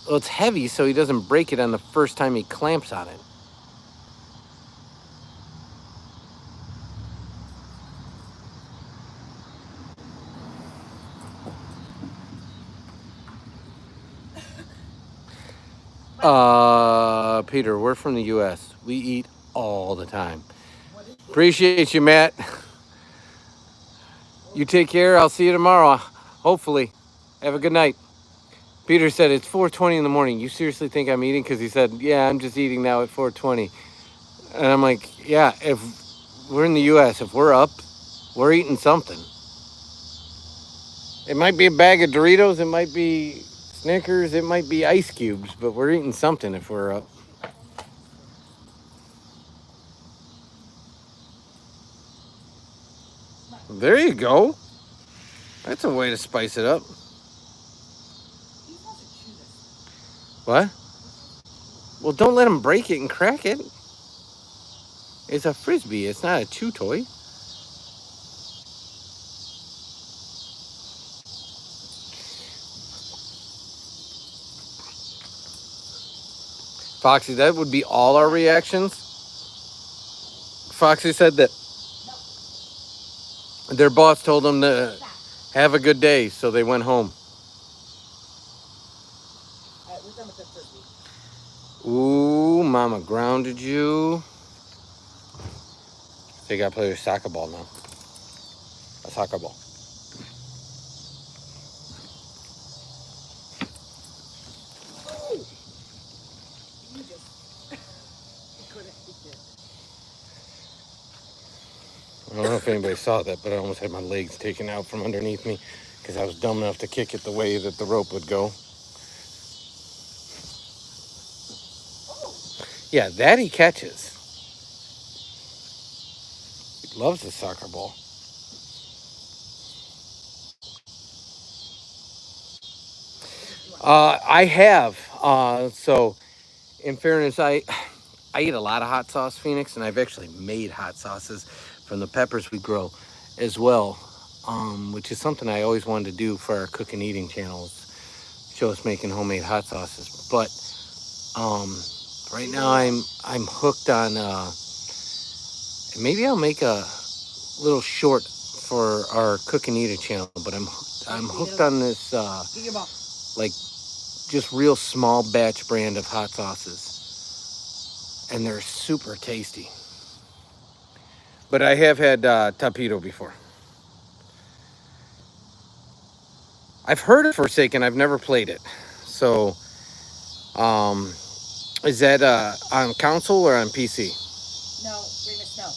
Well, it's heavy, so he doesn't break it on the first time he clamps on it. Peter, we're from the U.S. We eat all the time. Appreciate you, Matt. You take care. I'll see you tomorrow. Hopefully. Have a good night. Peter said it's 4:20 in the morning. You seriously think I'm eating? Because he said, yeah, I'm just eating now at 4:20. And I'm like, yeah, if we're in the U.S., if we're up, we're eating something. It might be a bag of Doritos. It might be Snickers. It might be ice cubes. But we're eating something if we're up. There you go. That's a way to spice it up. What? Well, don't let him break it and crack it. It's a Frisbee. It's not a chew toy. Foxy, that would be all our reactions. Foxy said that their boss told them to have a good day, so they went home. Mama grounded you. So you gotta play with soccer ball now. A soccer ball. You just couldn't eat it. I don't know if anybody saw that, but I almost had my legs taken out from underneath me because I was dumb enough to kick it the way that the rope would go. Yeah, that he catches. He loves the soccer ball. I have. So, in fairness, I eat a lot of hot sauce, Phoenix, and I've actually made hot sauces from the peppers we grow as well, which is something I always wanted to do for our cook and eating channels. Show us making homemade hot sauces. But right now I'm hooked on. Maybe I'll make a little short for our cook and eating channel. But I'm hooked on this like just real small batch brand of hot sauces, and they're super tasty. But I have had Tapito before. I've heard of Forsaken. I've never played it. So, is that on console or on PC? No, Remus, no.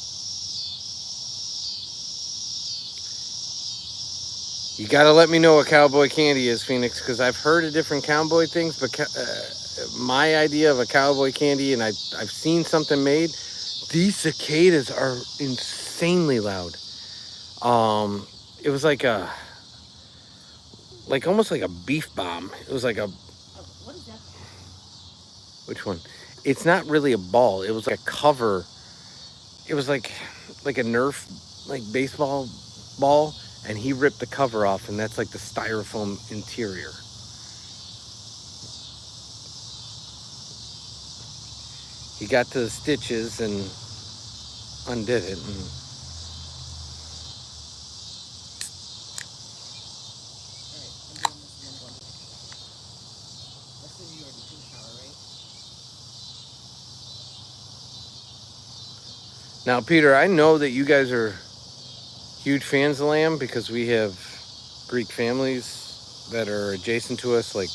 You got to let me know what cowboy candy is, Phoenix, because I've heard of different cowboy things, but my idea of a cowboy candy, and I've seen something made. These cicadas are insanely loud. It was like almost like a beef bomb. It was like a. Oh, what is that? Which one? It's not really a ball. It was like a cover. It was like a Nerf baseball ball, and he ripped the cover off, and that's like the styrofoam interior. He got to the stitches and undid it. And now, Peter, I know that you guys are huge fans of lamb because we have Greek families that are adjacent to us, like,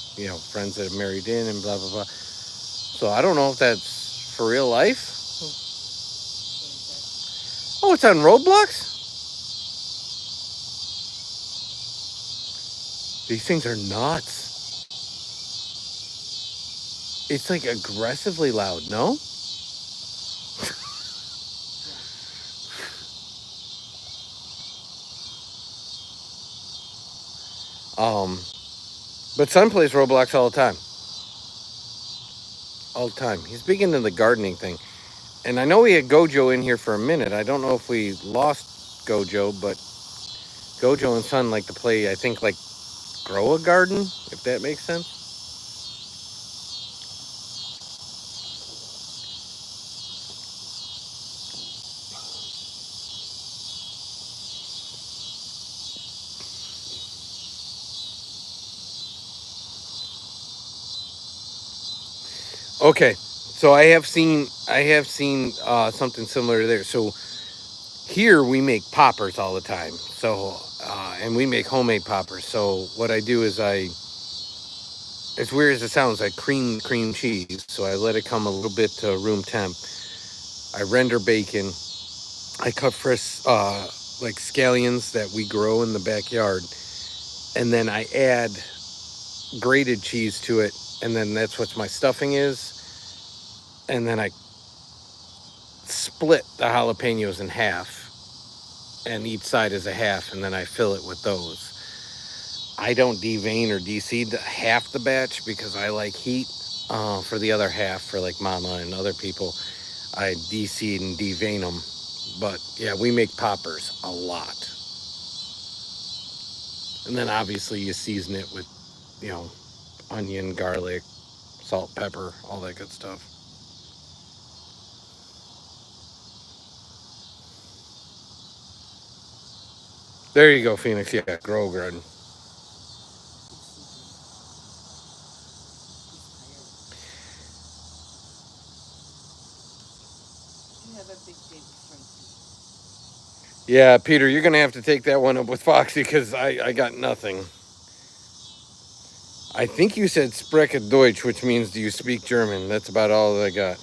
friends that have married in and blah, blah, blah. So I don't know if that's for real life. Oh, it's on Roblox? These things are nuts. It's like aggressively loud, no? But son plays Roblox all the time. All the time. He's big into the gardening thing. And I know we had Gojo in here for a minute. I don't know if we lost Gojo, but Gojo and son like to play, I think, like grow a garden, if that makes sense. Okay, so I have seen something similar to there. So here we make poppers all the time. So and we make homemade poppers. So what I do is as weird as it sounds, I cream cheese. So I let it come a little bit to room temp. I render bacon. I cut fresh like scallions that we grow in the backyard, and then I add grated cheese to it, and then that's what my stuffing is. And then I split the jalapenos in half, and each side is a half, and then I fill it with those. I don't devein or deseed half the batch because I like heat. For the other half, for like Mama and other people, I deseed and devein them. But yeah, we make poppers a lot. And then obviously you season it with, onion, garlic, salt, pepper, all that good stuff. There you go, Phoenix. Yeah, grow garden. have a big day with Frankie. Yeah, Peter, you're gonna have to take that one up with Foxy because I got nothing. I think you said spreche Deutsch, which means do you speak German? That's about all that I got.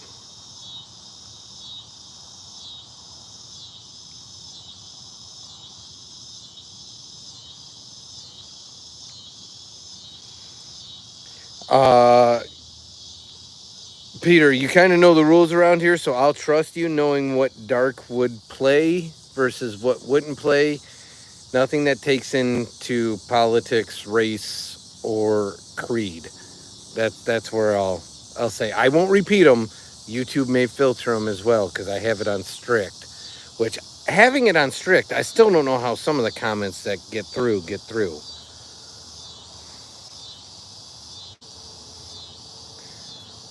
Peter, you kind of know the rules around here, so I'll trust you knowing what Dark would play versus what wouldn't play. Nothing that takes into politics, race, or creed. That's where I'll say. I won't repeat them. YouTube may filter them as well because I have it on strict. Which, having it on strict, I still don't know how some of the comments that get through.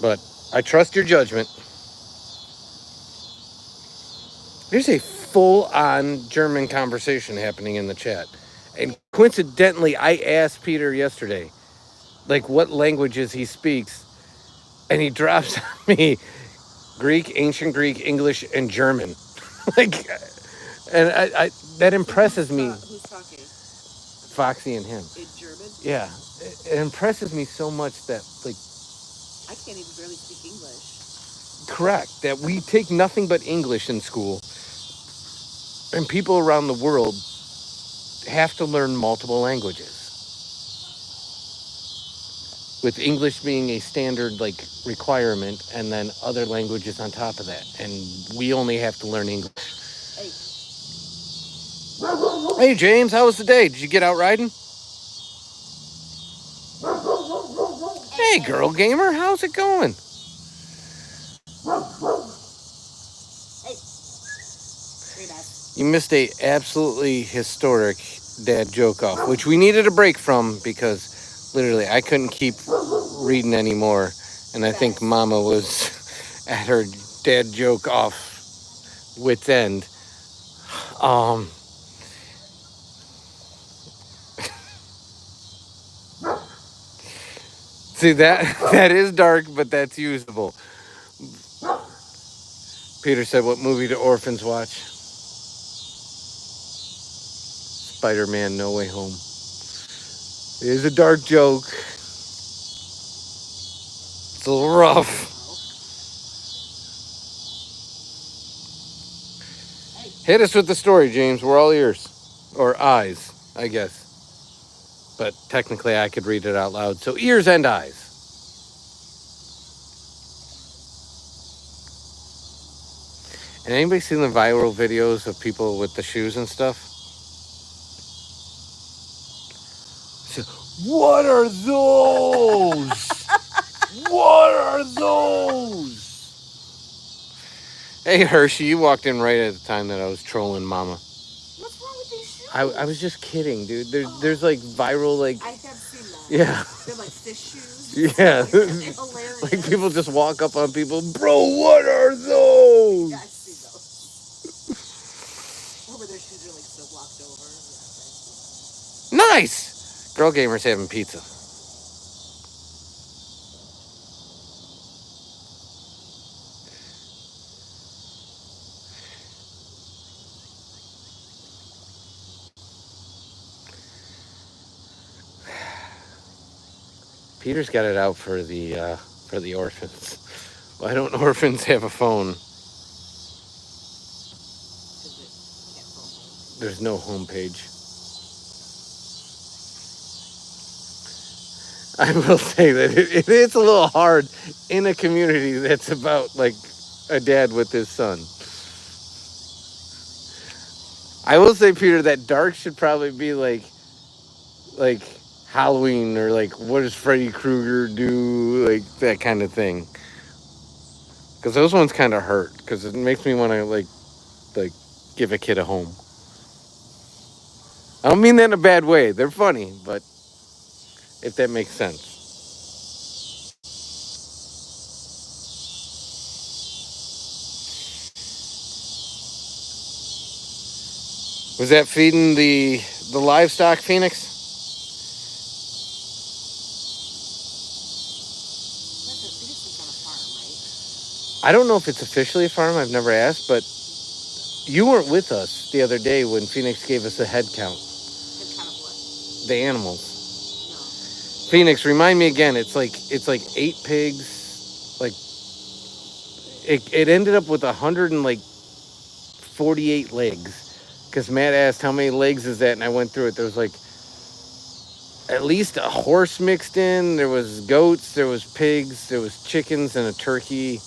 But I trust your judgment. There's a full-on German conversation happening in the chat. And coincidentally, I asked Peter yesterday, like, what languages he speaks. And he drops on me Greek, ancient Greek, English, and German. Like, and I that impresses me. Who's talking? Foxy and him. In German? Yeah. It impresses me so much that, like, I can't even barely speak English. correct, that we take nothing but English in school. And people around the world have to learn multiple languages. With English being a standard, like, requirement, and then other languages on top of that. And we only have to learn English. Hey. Hey, James, how was the day? Did you get out riding? Hey, girl gamer, how's it going? Hey. Very nice. You missed a absolutely historic dad joke off, which we needed a break from because literally I couldn't keep reading anymore. And I think Mama was at her dad joke off wit's end. See, that is dark, but that's usable. Peter said, what movie do orphans watch? Spider-Man No Way Home. It is a dark joke. It's a little rough. Hit us with the story, James. We're all ears. Or eyes, I guess. But technically I could read it out loud. So ears and eyes. And anybody seen the viral videos of people with the shoes and stuff? So, what are those? What are those? Hey, Hershey, you walked in right at the time that I was trolling Mama. What's wrong with these shoes? I was just kidding, dude. There's like viral, like... I have seen that. Yeah. They're like fish shoes. Yeah. They're hilarious. Like people just walk up on people, bro, what are those? Yeah, I've seen those. Or where their shoes are like so walked over. Yeah, Nice! Girl Gamer's having pizza. Peter's got it out for the orphans. Why don't orphans have a phone? There's no homepage. I will say that it is a little hard in a community that's about like a dad with his son. I will say, Peter, that dark should probably be like Halloween or like what does Freddy Krueger do, like that kind of thing. Because those ones kind of hurt. Because it makes me want to like give a kid a home. I don't mean that in a bad way. They're funny, but if that makes sense. Was that feeding the livestock, Phoenix? I don't know if it's officially a farm. I've never asked, but you weren't with us the other day when Phoenix gave us a head count. And kind of what? The animals. No. Phoenix, remind me again. It's like 8 pigs. Like it ended up with 148 legs. Because Matt asked how many legs is that, and I went through it. There was like at least a horse mixed in. There was goats. There was pigs. There was chickens and a turkey.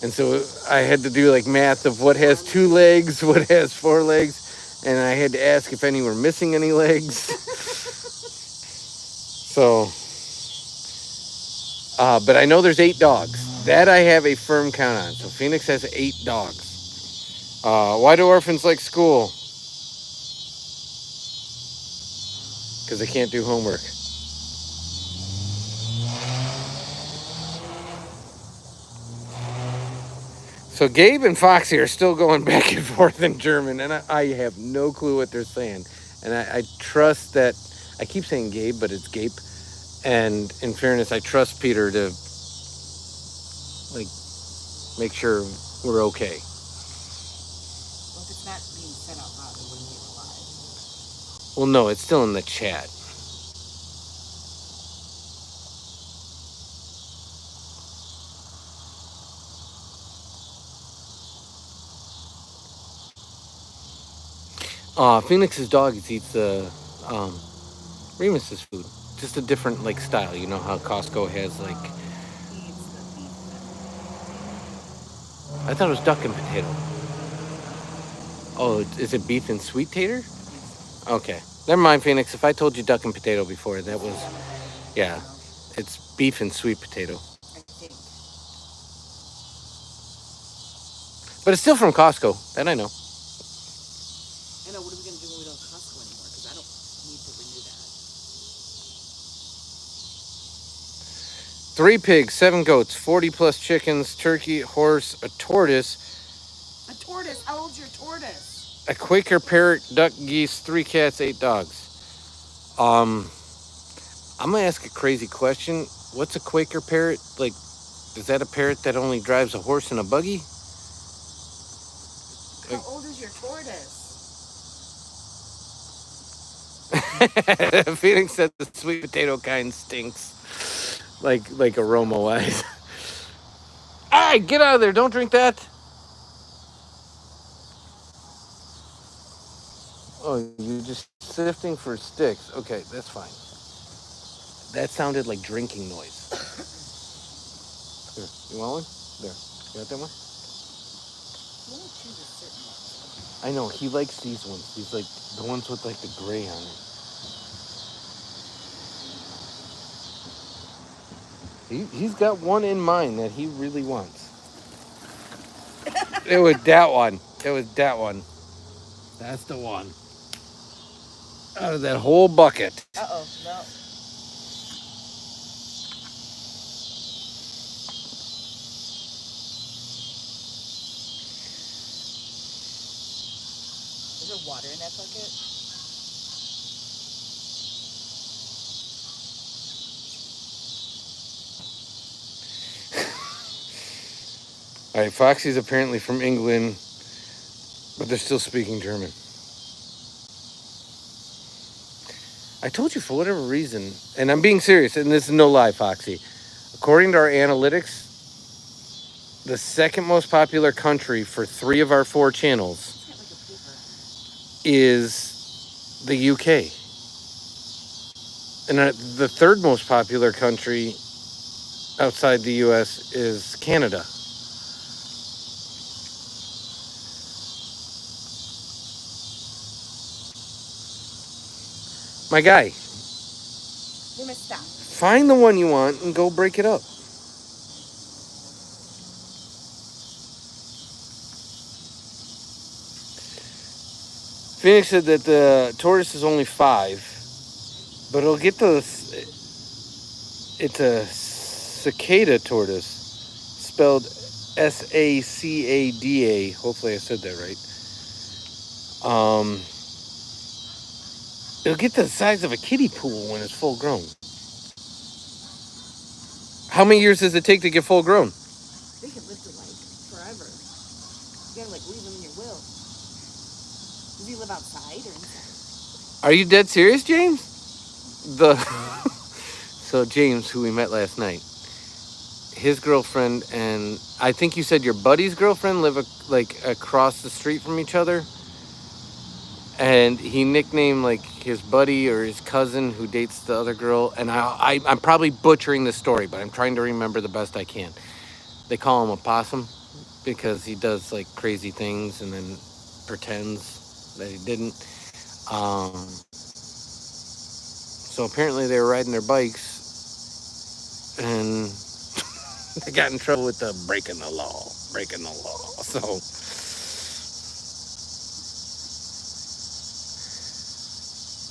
And so I had to do like math of what has 2 legs, what has 4 legs, and I had to ask if any were missing any legs. So, but I know there's 8 dogs. That I have a firm count on. So Phoenix has 8 dogs. Why do orphans like school? Because they can't do homework. So Gabe and Foxy are still going back and forth in German, and I have no clue what they're saying. And I trust that, I keep saying Gabe, but it's Gabe. And in fairness, I trust Peter to like make sure we're okay. Well, if it's not being said out loud, it wouldn't be alive. Well, no, it's still in the chat. Phoenix's dog eats the Remus's food. Just a different like style. You know how Costco has like, He eats the beef. I thought it was duck and potato. Oh, is it beef and sweet tater? Okay. Never mind, Phoenix. If I told you duck and potato before, that was, yeah. It's beef and sweet potato. I think. But it's still from Costco. That I know. I know, what are we going to do when we don't Costco anymore? Because I don't need to renew that. 3 pigs, 7 goats, 40 plus chickens, turkey, horse, a tortoise, A tortoise? How old's your tortoise? a Quaker parrot, duck, geese, 3 cats, 8 dogs. I'm gonna ask a crazy question. What's a Quaker parrot? Like, is that a parrot that only drives a horse and a buggy? How old is your tortoise? Phoenix said the sweet potato kind stinks. Like aroma wise. Hey, get out of there! Don't drink that. Oh, you're just sifting for sticks. Okay, that's fine. That sounded like drinking noise. Here, you want one? There. You got that one? You only choose a certain one. I know, he likes these ones. These like the ones with like the gray on it. He's got one in mind that he really wants. It was that one. It was that one. That's the one. Out of that whole bucket. Uh-oh, no. Is there water in that bucket? All right, Foxy's apparently from England, but they're still speaking German. I told you for whatever reason, and I'm being serious, and this is no lie, Foxy. According to our analytics, the second most popular country for 3 of our 4 channels is the UK. And the third most popular country outside the US is Canada. My guy, You must stop. find the one you want and go break it up. Phoenix said that the tortoise is only 5, but it'll get to it's a cicada tortoise, spelled Sacada. Hopefully I said that right. It'll get the size of a kiddie pool when it's full grown. How many years does it take to get full grown? They can live to like forever. You gotta like leave him in your will. Does he live outside or inside? Are you dead serious, James? So James, who we met last night, his girlfriend and I think you said your buddy's girlfriend live like across the street from each other. And he nicknamed like his buddy or his cousin who dates the other girl. And I'm probably butchering the story, but I'm trying to remember the best I can. They call him a possum because he does like crazy things and then pretends that he didn't. So apparently they were riding their bikes and they got in trouble with the breaking the law. So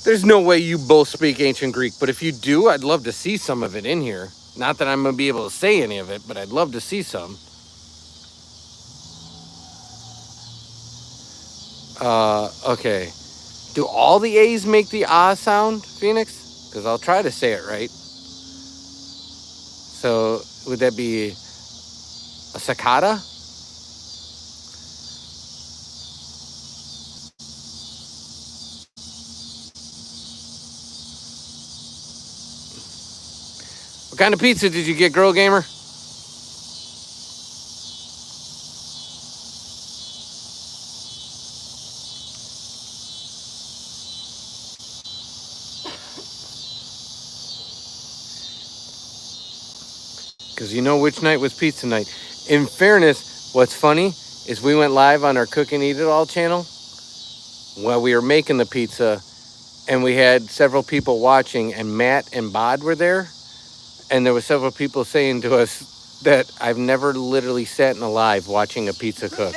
there's no way you both speak ancient Greek, but if you do, I'd love to see some of it in here. Not that I'm going to be able to say any of it, but I'd love to see some. Okay. Do all the A's make the ah sound, Phoenix? Because I'll try to say it right. So would that be a cicada? What kind of pizza did you get, Girl Gamer? Because you know which night was pizza night. In fairness, what's funny is we went live on our Cook and Eat It All channel while we were making the pizza, and we had several people watching, and Matt and Bod were there, and there were several people saying to us that I've never literally sat in a live watching a pizza cook.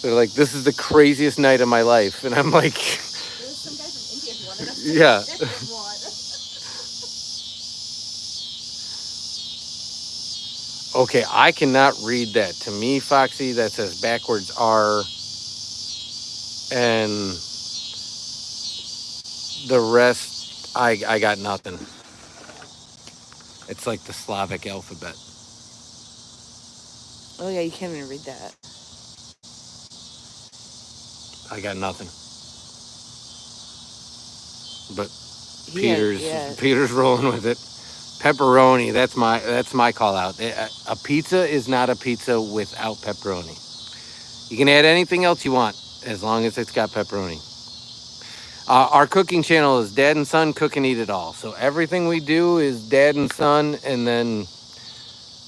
They're like, this is the craziest night of my life. And I'm like, There was some guy from India who wanted us to yeah. different one. Okay, I cannot read that. To me, Foxy, that says backwards R. And the rest, I got nothing. It's like the Slavic alphabet. Oh yeah, you can't even read that. I got nothing. But Yeah. Peter's rolling with it. Pepperoni, that's my call out. A pizza is not a pizza without pepperoni. You can add anything else you want as long as it's got pepperoni. Our cooking channel is Dad and Son Cook and Eat It All. So everything we do is Dad and Son, and then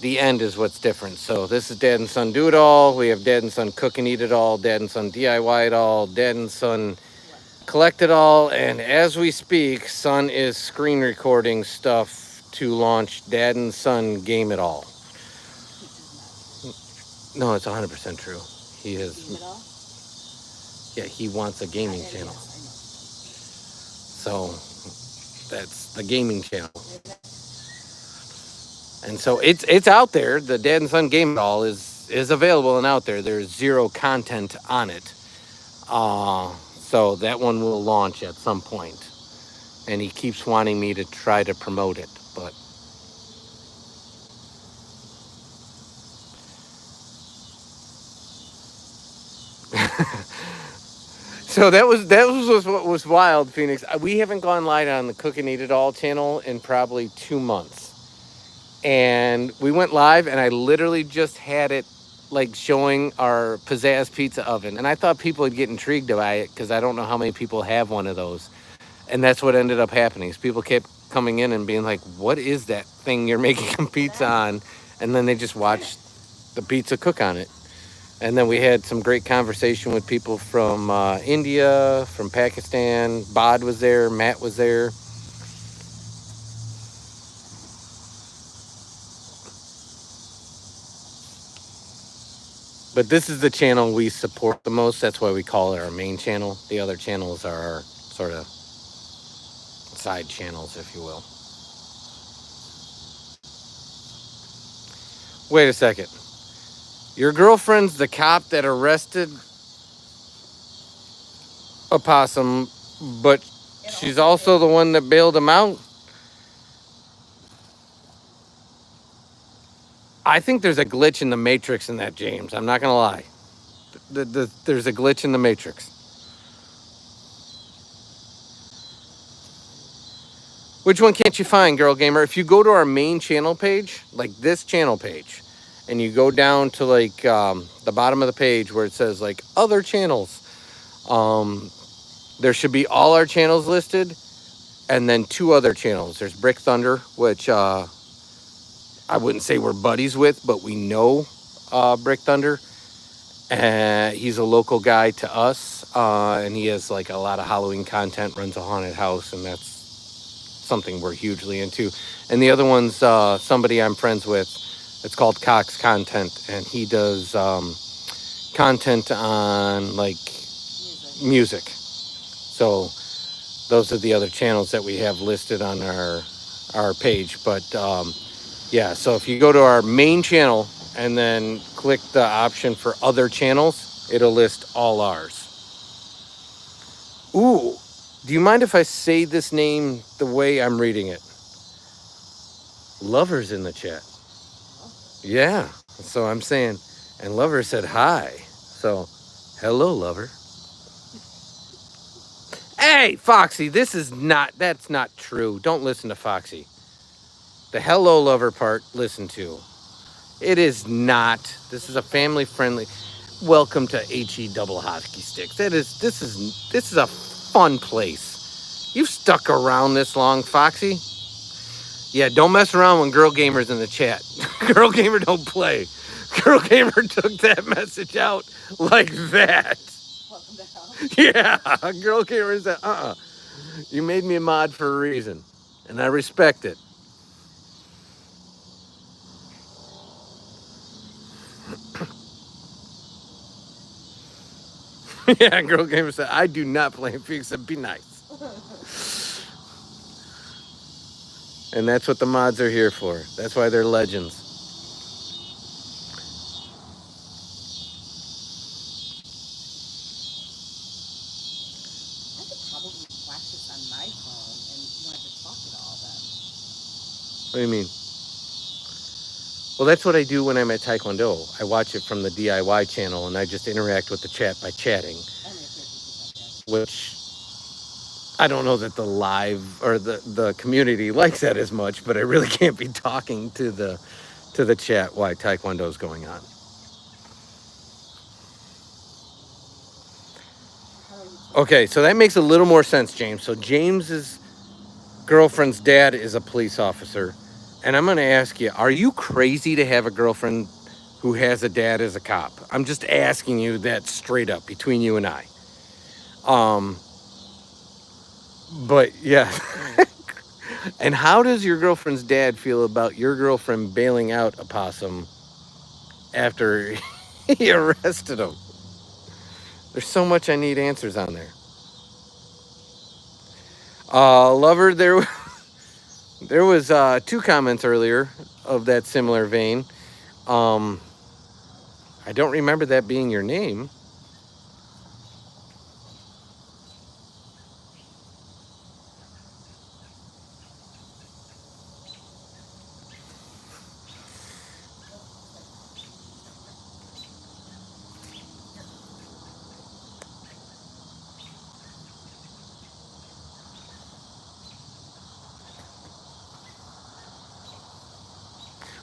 the end is what's different. So this is Dad and Son Do It All. We have Dad and Son Cook and Eat It All, Dad and Son DIY It All, Dad and Son Collect It All, and as we speak, Son is screen recording stuff to launch Dad and Son Game It All. No, it's 100% true. He is. Game It All? Yeah, he wants a gaming channel. Yes, So that's the gaming channel. And so it's out there. The Dad and Son Game It All is available and out there. There's zero content on it. So that one will launch at some point. And he keeps wanting me to try to promote it, but so that was what was wild, Phoenix. We haven't gone live on the Cook and Eat It All channel in probably 2 months. And we went live, and I literally just had it like showing our Pizzazz pizza oven. And I thought people would get intrigued by it because I don't know how many people have one of those. And that's what ended up happening is people kept coming in and being like, what is that thing you're making a pizza on? And then they just watched the pizza cook on it. And then we had some great conversation with people from India, from Pakistan. Bod was there. Matt was there. But this is the channel we support the most. That's why we call it our main channel. The other channels are our sort of side channels, if you will. Wait a second. Your girlfriend's the cop that arrested a possum, but she's also the one that bailed him out? I think there's a glitch in the matrix in that, James. I'm not gonna lie. There's a glitch in the matrix. Which one can't you find, Girl Gamer? If you go to our main channel page, like this channel page, and you go down to like the bottom of the page where it says like other channels, there should be all our channels listed, and then 2 other channels. There's Brick Thunder, which I wouldn't say we're buddies with, but we know Brick Thunder. He's a local guy to us, and he has like a lot of Halloween content, runs a haunted house, and that's something we're hugely into. And the other one's somebody I'm friends with. It's called Cox Content, and he does content on like music. So those are the other channels that we have listed on our page. But yeah, so if you go to our main channel and then click the option for other channels, it'll list all ours. Ooh, do you mind if I say this name the way I'm reading it? Lover's in the chat. Yeah, so I'm saying, and Lover said hi. So, hello, Lover. Hey, Foxy, that's not true. Don't listen to Foxy. The hello, Lover part, listen to. It is not. This is a family-friendly. Welcome to HE Double Hockey Sticks. This is a fun place. You've stuck around this long, Foxy. Yeah, don't mess around when Girl Gamer's in the chat. Girl Gamer don't play. Girl Gamer took that message out like that. Welcome to hell. Yeah, Girl Gamer said, you made me a mod for a reason, and I respect it. Yeah, Girl Gamer said, I do not play in Phoenix, be nice. And that's what the mods are here for. That's why they're legends. I could probably watch this on my phone and want to talk it all then. What do you mean? Well, that's what I do when I'm at Taekwondo. I watch it from the DIY channel, and I just interact with the chat by chatting. Only if there's people like that. Which I don't know that the live or the community likes that as much, but I really can't be talking to the chat while Taekwondo's going on. Okay, so that makes a little more sense, James. So James's girlfriend's dad is a police officer, and I'm going to ask you: are you crazy to have a girlfriend who has a dad as a cop? I'm just asking you that straight up between you and I. But yeah. And how does your girlfriend's dad feel about your girlfriend bailing out a possum after he arrested him? There's so much I need answers on there. Lover, there was 2 comments earlier of that similar vein. I don't remember that being your name.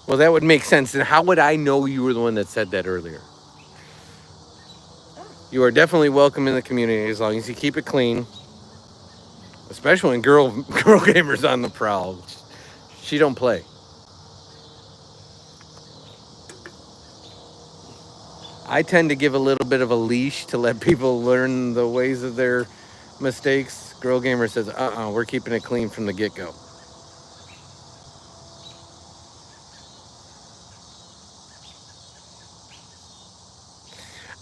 Well, that would make sense. And how would I know you were the one that said that earlier? You are definitely welcome in the community as long as you keep it clean. Especially when girl gamer's on the prowl. She don't play. I tend to give a little bit of a leash to let people learn the ways of their mistakes. Girl Gamer says, we're keeping it clean from the get-go.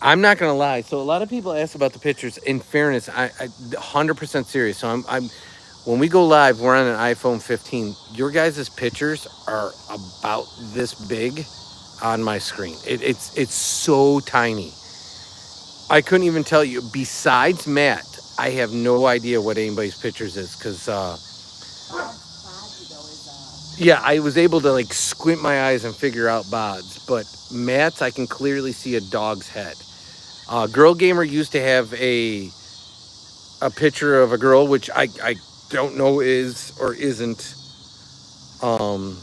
I'm not gonna lie. So a lot of people ask about the pictures. In fairness, I 100% serious. So I'm when we go live, we're on an iPhone 15. Your guys' pictures are about this big on my screen. It's so tiny. I couldn't even tell you. Besides Matt, I have no idea what anybody's pictures is because Yeah, I was able to like squint my eyes and figure out Bod's, but Matt's I can clearly see a dog's head. Girl Gamer used to have a picture of a girl, which I don't know is or isn't. Um,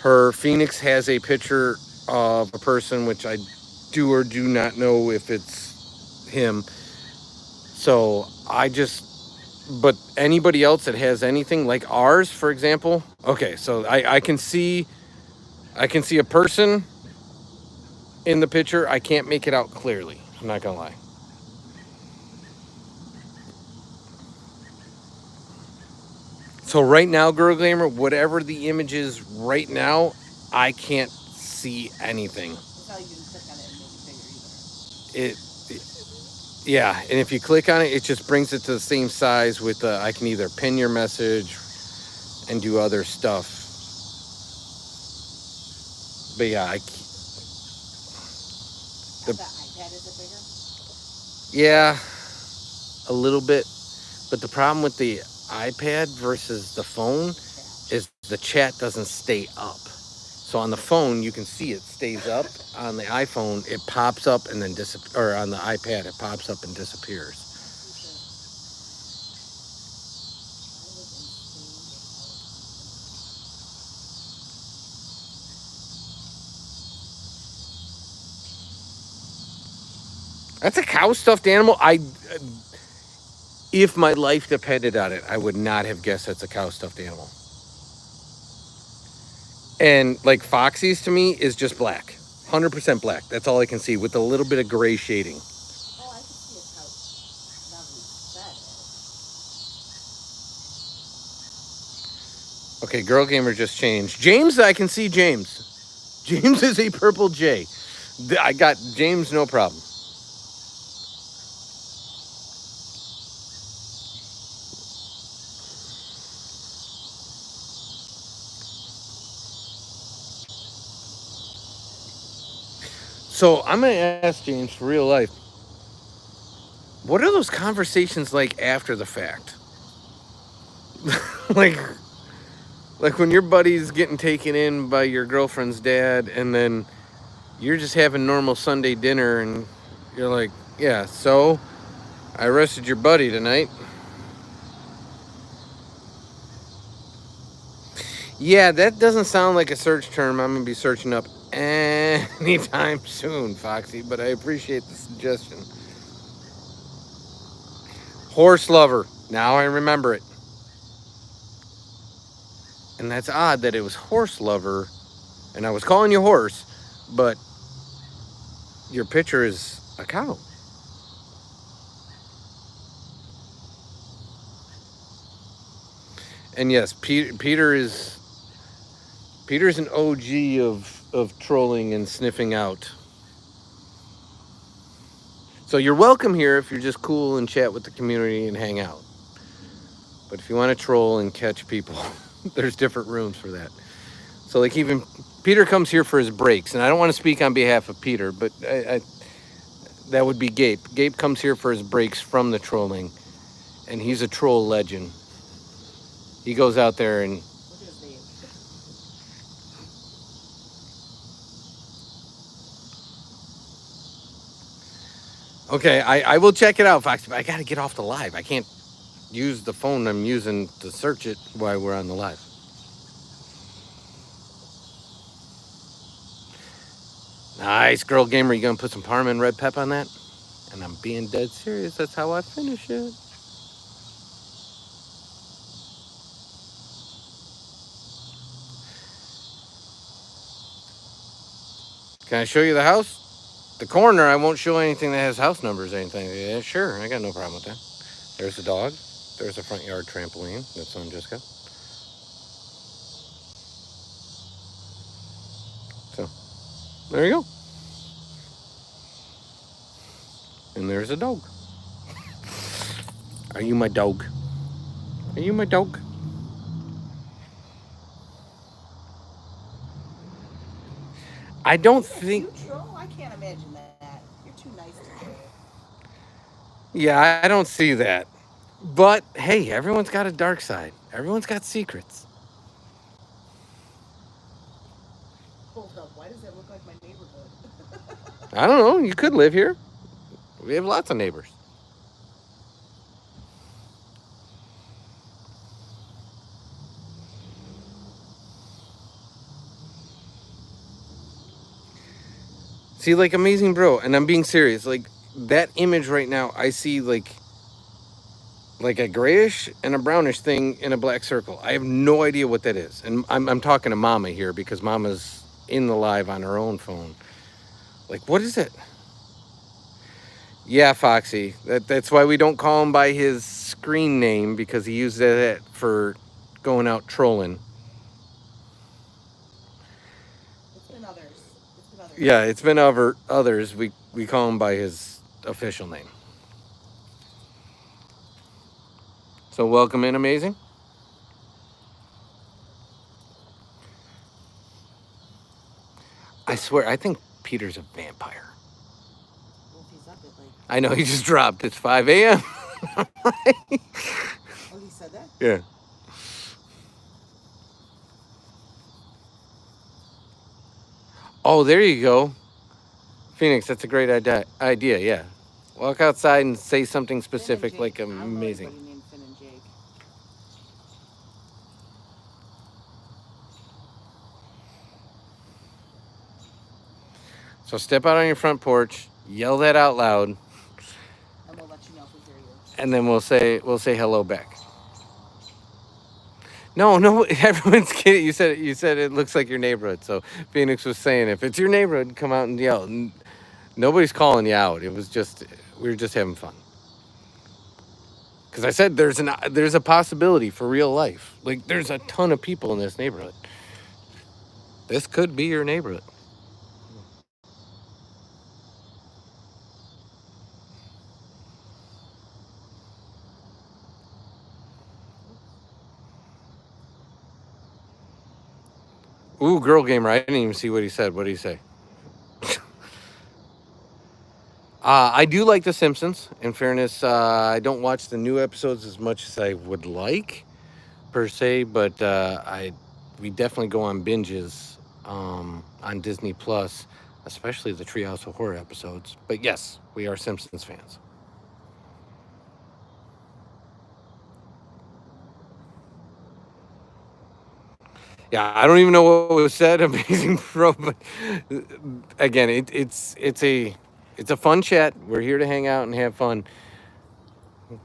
her Phoenix has a picture of a person, which I do or do not know if it's him. So I just, but anybody else that has anything like ours, for example. Okay, so I can see a person in the picture. I can't make it out clearly. I'm not gonna lie. So right now, Girl Gamer, whatever the image is right now, I can't see anything. That's how you can click on it and make it bigger either. Yeah, and if you click on it, it just brings it to the same size with I can either pin your message and do other stuff. But yeah, The iPad is it bigger? yeah, a little bit. But the problem with the iPad versus the phone is the chat doesn't stay up. So on the phone, you can see it stays up. On the iPhone, it pops up and then disappears. Or on the iPad, it pops up and disappears. That's a cow stuffed animal. If my life depended on it, I would not have guessed that's a cow stuffed animal. And like Foxy's to me is just black, 100% black. That's all I can see with a little bit of gray shading. Oh, I can see a couch. Now that you said it. Okay, Girl Gamer just changed. James, I can see James. James is a purple J. I got James, no problem. So I'm gonna ask James for real life. What are those conversations like after the fact? like, like when your buddy's getting taken in by your girlfriend's dad, and then you're just having normal Sunday dinner, and you're like, "Yeah, so I arrested your buddy tonight." Yeah, that doesn't sound like a search term I'm gonna be searching up anytime soon, Foxy, but I appreciate the suggestion. Horse lover. Now I remember it. And that's odd that it was horse lover, and I was calling you horse, but your picture is a cow. And yes, Peter's an OG of trolling and sniffing out. So you're welcome here if you're just cool and chat with the community and hang out. But if you want to troll and catch people, there's different rooms for that. So like even Peter comes here for his breaks, and I don't want to speak on behalf of Peter, but that would be Gabe. Gabe comes here for his breaks from the trolling, and he's a troll legend. He goes out there and Look at his name. okay, I will check it out, Fox, but I got to get off the live. I can't use the phone I'm using to search it while we're on the live. Nice, Girl Gamer. You gonna put some Parma and red pep on that? And I'm being dead serious. That's how I finish it. Can I show you the house? The corner, I won't show anything that has house numbers or anything. Yeah, sure. I got no problem with that. There's the dog. There's a front yard trampoline. That's on Jessica. So, there you go. And there's a dog. Are you my dog? Are you my dog? I don't think. You troll? I can't imagine that. You're too nice to troll. Yeah, I don't see that. But hey, everyone's got a dark side. Everyone's got secrets. I don't know. You could live here. We have lots of neighbors. See, like Amazing Bro, and I'm being serious. Like that image right now, I see like a grayish and a brownish thing in a black circle. I have no idea what that is. And I'm talking to Mama here because Mama's in the live on her own phone. Like, what is it? Yeah, Foxy. That's why we don't call him by his screen name, because he uses that for going out trolling. It's been others. It's been others. Yeah, it's been others. We call him by his official name. So welcome in, Amazing. I swear, I think Peter's a vampire. Well, if he's up at like. I know, he just dropped. It's 5 a.m. Oh, he said that? Yeah. Oh, there you go. Phoenix, that's a great idea, yeah. Walk outside and say something specific, Finn and like Jake. I don't know amazing. anybody named Finn and Jake. So step out on your front porch, yell that out loud, And we'll let you know if we hear you. and then we'll say hello back. No, everyone's kidding. You said it looks like your neighborhood. So Phoenix was saying, if it's your neighborhood, come out and yell. Nobody's calling you out. It was just, we were just having fun. Because I said there's a possibility for real life. Like, there's a ton of people in this neighborhood. This could be your neighborhood. Ooh, girl gamer. I didn't even see what he said. What did he say? I do like The Simpsons. In fairness, I don't watch the new episodes as much as I would like, per se, but we definitely go on binges on Disney Plus, especially the Treehouse of Horror episodes. But yes, we are Simpsons fans. Yeah, I don't even know what was said, Amazing Bro, but again, it's a fun chat. We're here to hang out and have fun. You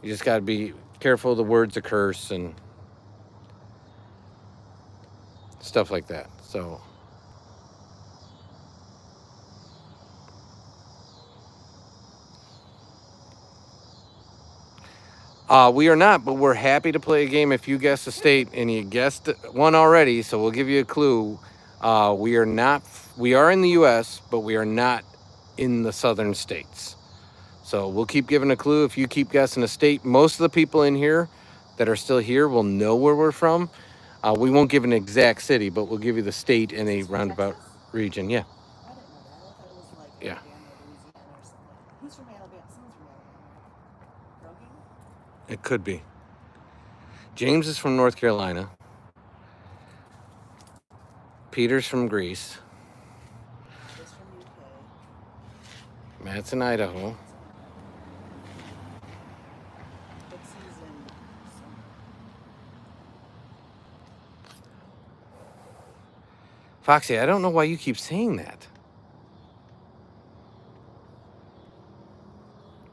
just got to be careful of the words of curse and stuff like that. So we are not, but we're happy to play a game if you guessed a state, and you guessed one already, so we'll give you a clue. We are in the U.S., but we are not in the southern states. So we'll keep giving a clue if you keep guessing a state. Most of the people in here that are still here will know where we're from. We won't give an exact city, but we'll give you the state in a roundabout region. Yeah. I didn't know that. I thought it was like Yeah. Alabama, Louisiana, or something. Who's from Alabama? Someone's from Alabama. Rogan? It could be. James is from North Carolina. Peter's from Greece. He's from UK. Matt's in Idaho. Dixie's in. Foxy, I don't know why you keep saying that.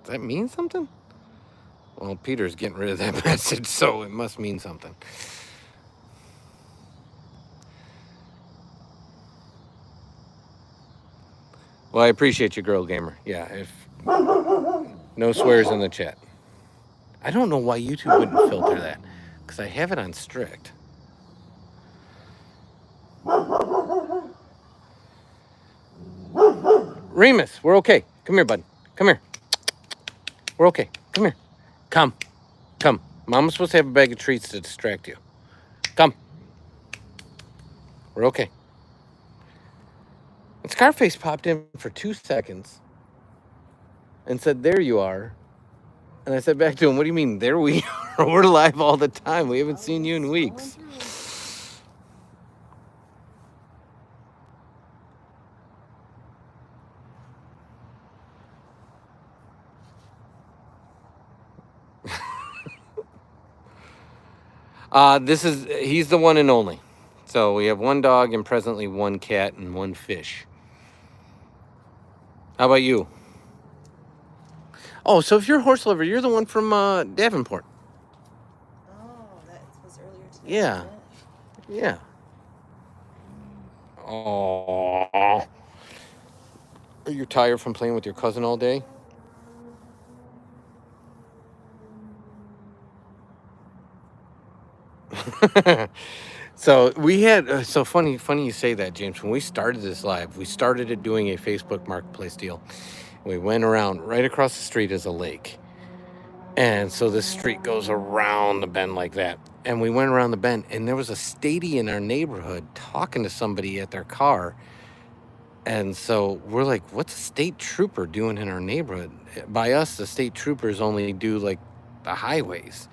Does that mean something? Well, Peter's getting rid of that message, so it must mean something. Well, I appreciate you, girl gamer. Yeah, if no swears in the chat. I don't know why YouTube wouldn't filter that, because I have it on strict. Remus, we're okay. Come here, bud. Come here. We're okay. Come here. Come. Mama's supposed to have a bag of treats to distract you. Come. We're okay. And Scarface popped in for 2 seconds and said, "There you are." And I said back to him, "What do you mean, there we are? We're live all the time. We haven't seen you in weeks." He's the one and only. So we have one dog and presently one cat and one fish. How about you? Oh, so if you're a horse lover, you're the one from Davenport. Oh, that was earlier today. Yeah. Wasn't it? Yeah. Oh. Are you tired from playing with your cousin all day? So we had so funny you say that, James. When we started this live, we started it doing a Facebook Marketplace deal. We went around. Right across the street is a lake, and so this street goes around the bend like that. And we went around the bend, and there was a statey in our neighborhood talking to somebody at their car. And so we're like, what's a state trooper doing in our neighborhood? By us, the state troopers only do like the highways,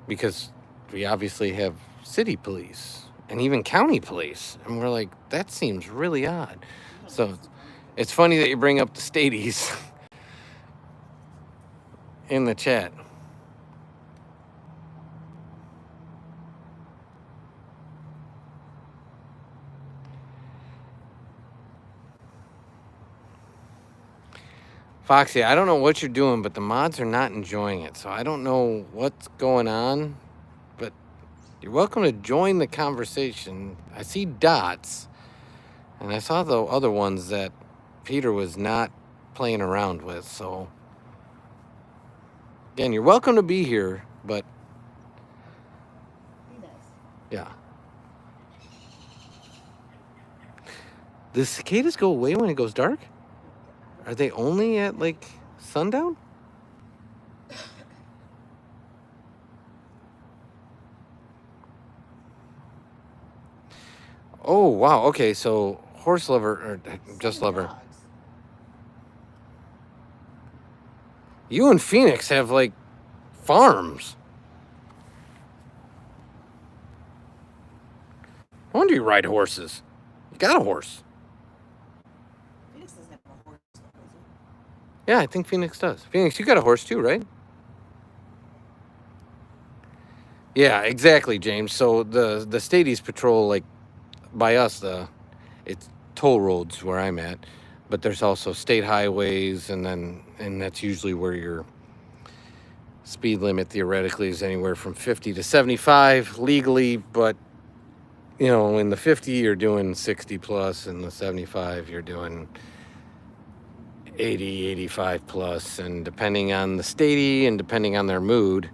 because we obviously have city police and even county police. And we're like, that seems really odd. So it's funny that you bring up the staties in the chat. Foxy, I don't know what you're doing, but the mods are not enjoying it. So I don't know what's going on, but you're welcome to join the conversation. I see dots, and I saw the other ones that Peter was not playing around with. So again, you're welcome to be here, but Be nice. yeah. The cicadas go away when it goes dark? Are they only at like sundown? Oh, wow. Okay, so horse lover, or just Even lover. dogs. You and Phoenix have like farms. No wonder you ride horses. You got a horse. Phoenix doesn't have a horse, though, does he? Yeah, I think Phoenix does. Phoenix, you got a horse too, right? Yeah, exactly, James. So the Stadies patrol, like by us, it's toll roads where I'm at, but there's also state highways, and that's usually where your speed limit theoretically is anywhere from 50 to 75 legally, but you know, in the 50 you're doing 60 plus, and the 75 you're doing 80, 85 plus, and depending on the statey and depending on their mood,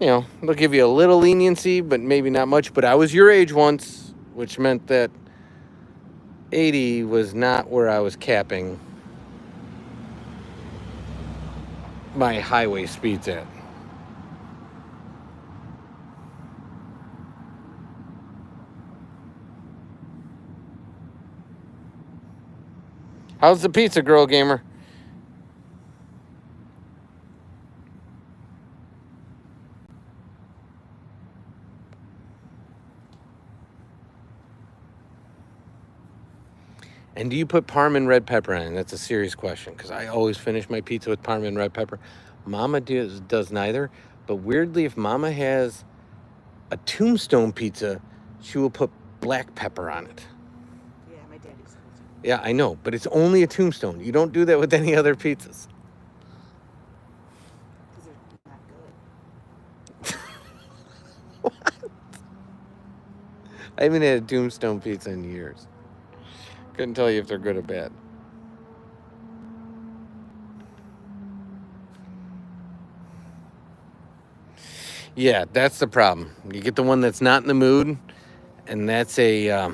you know, they'll give you a little leniency, but maybe not much. But I was your age once, which meant that 80 was not where I was capping my highway speeds at. How's the pizza, girl gamer? And do you put Parm and red pepper in? That's a serious question, because I always finish my pizza with Parm and red pepper. Mama does neither, but weirdly, if Mama has a Tombstone pizza, she will put black pepper on it. Yeah, my daddy's supposed to. Yeah, I know, but it's only a Tombstone. You don't do that with any other pizzas. Because they're not good. I haven't had a Tombstone pizza in years. Couldn't tell you if they're good or bad. Yeah, that's the problem. You get the one that's not in the mood, and that's a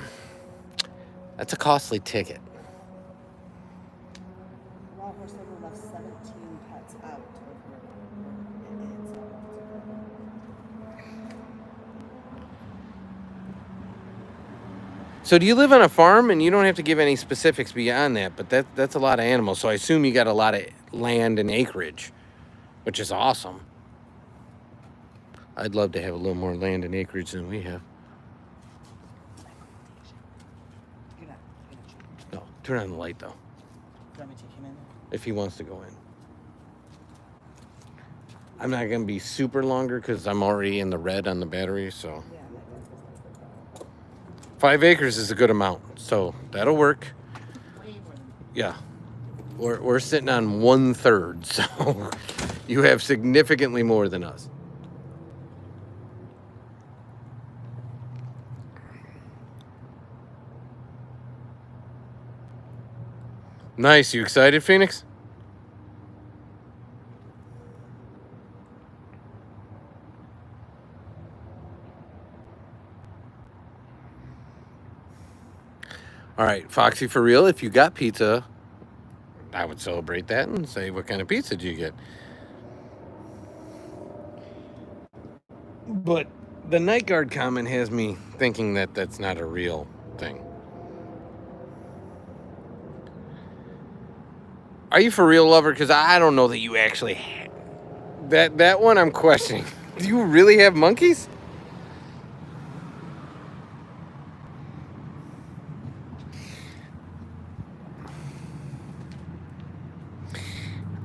costly ticket. Raw horse liver left 17 pets out of So do you live on a farm? And you don't have to give any specifics beyond that, but that's a lot of animals. So I assume you got a lot of land and acreage, which is awesome. I'd love to have a little more land and acreage than we have. You're not cheating. No, turn on the light though, Do you want me to take him in? if he wants to go in. I'm not gonna be super longer because I'm already in the red on the battery. So Yeah, that does just like 5 acres is a good amount. So that'll work. way more than Yeah, we're sitting on 1/3. So you have significantly more than us. Nice. You excited, Phoenix? All right, Foxy, for real, if you got pizza, I would celebrate that and say, what kind of pizza did you get? But the night guard comment has me thinking that that's not a real thing. Are you for real, lover? Because I don't know that you actually that one I'm questioning. Do you really have monkeys?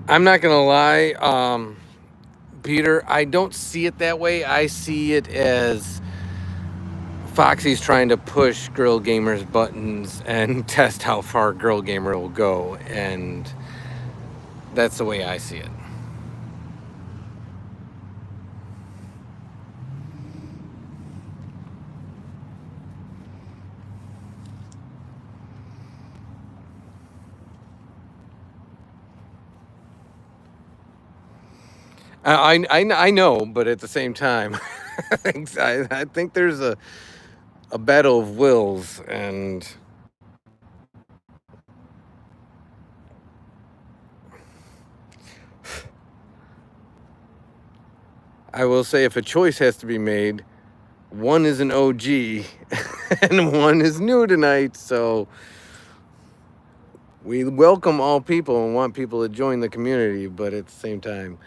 I'm not gonna lie, Peter. I don't see it that way. I see it as Foxy's trying to push Girl Gamer's buttons and test how far Girl Gamer will go, and that's the way I see it. I know, but at the same time, I think there's a battle of wills, and I will say if a choice has to be made, one is an OG and one is new tonight, so we welcome all people and want people to join the community, but at the same time,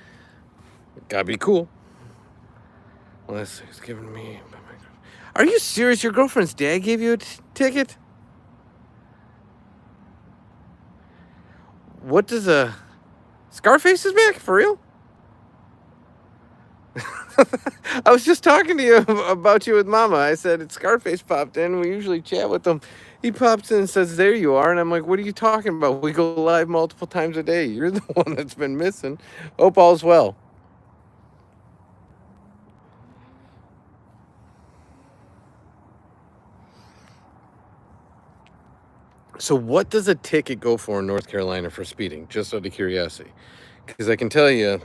gotta be cool. Unless he's giving me. Are you serious? Your girlfriend's dad gave you a ticket? What does a Scarface is back for real? I was just talking to you about you with Mama. I said it's Scarface popped in. We usually chat with him. He pops in and says, "There you are," and I'm like, "What are you talking about? We go live multiple times a day. You're the one that's been missing." Hope all's well. So what does a ticket go for in North Carolina for speeding? Just out of curiosity. Because I can tell you,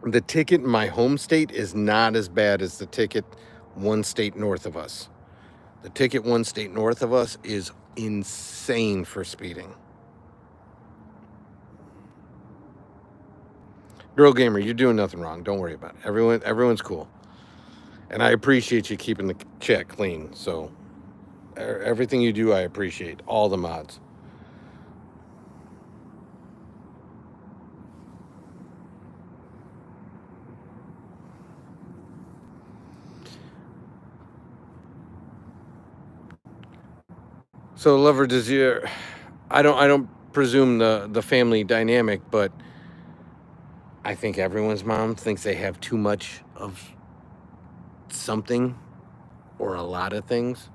the ticket in my home state is not as bad as the ticket one state north of us. The ticket one state north of us is insane for speeding. Girl Gamer, you're doing nothing wrong. Don't worry about it. Everyone's cool. And I appreciate you keeping the chat clean. So everything you do, I appreciate. All the mods. So lover, does your I don't presume the family dynamic, but I think everyone's mom thinks they have too much of something or a lot of things.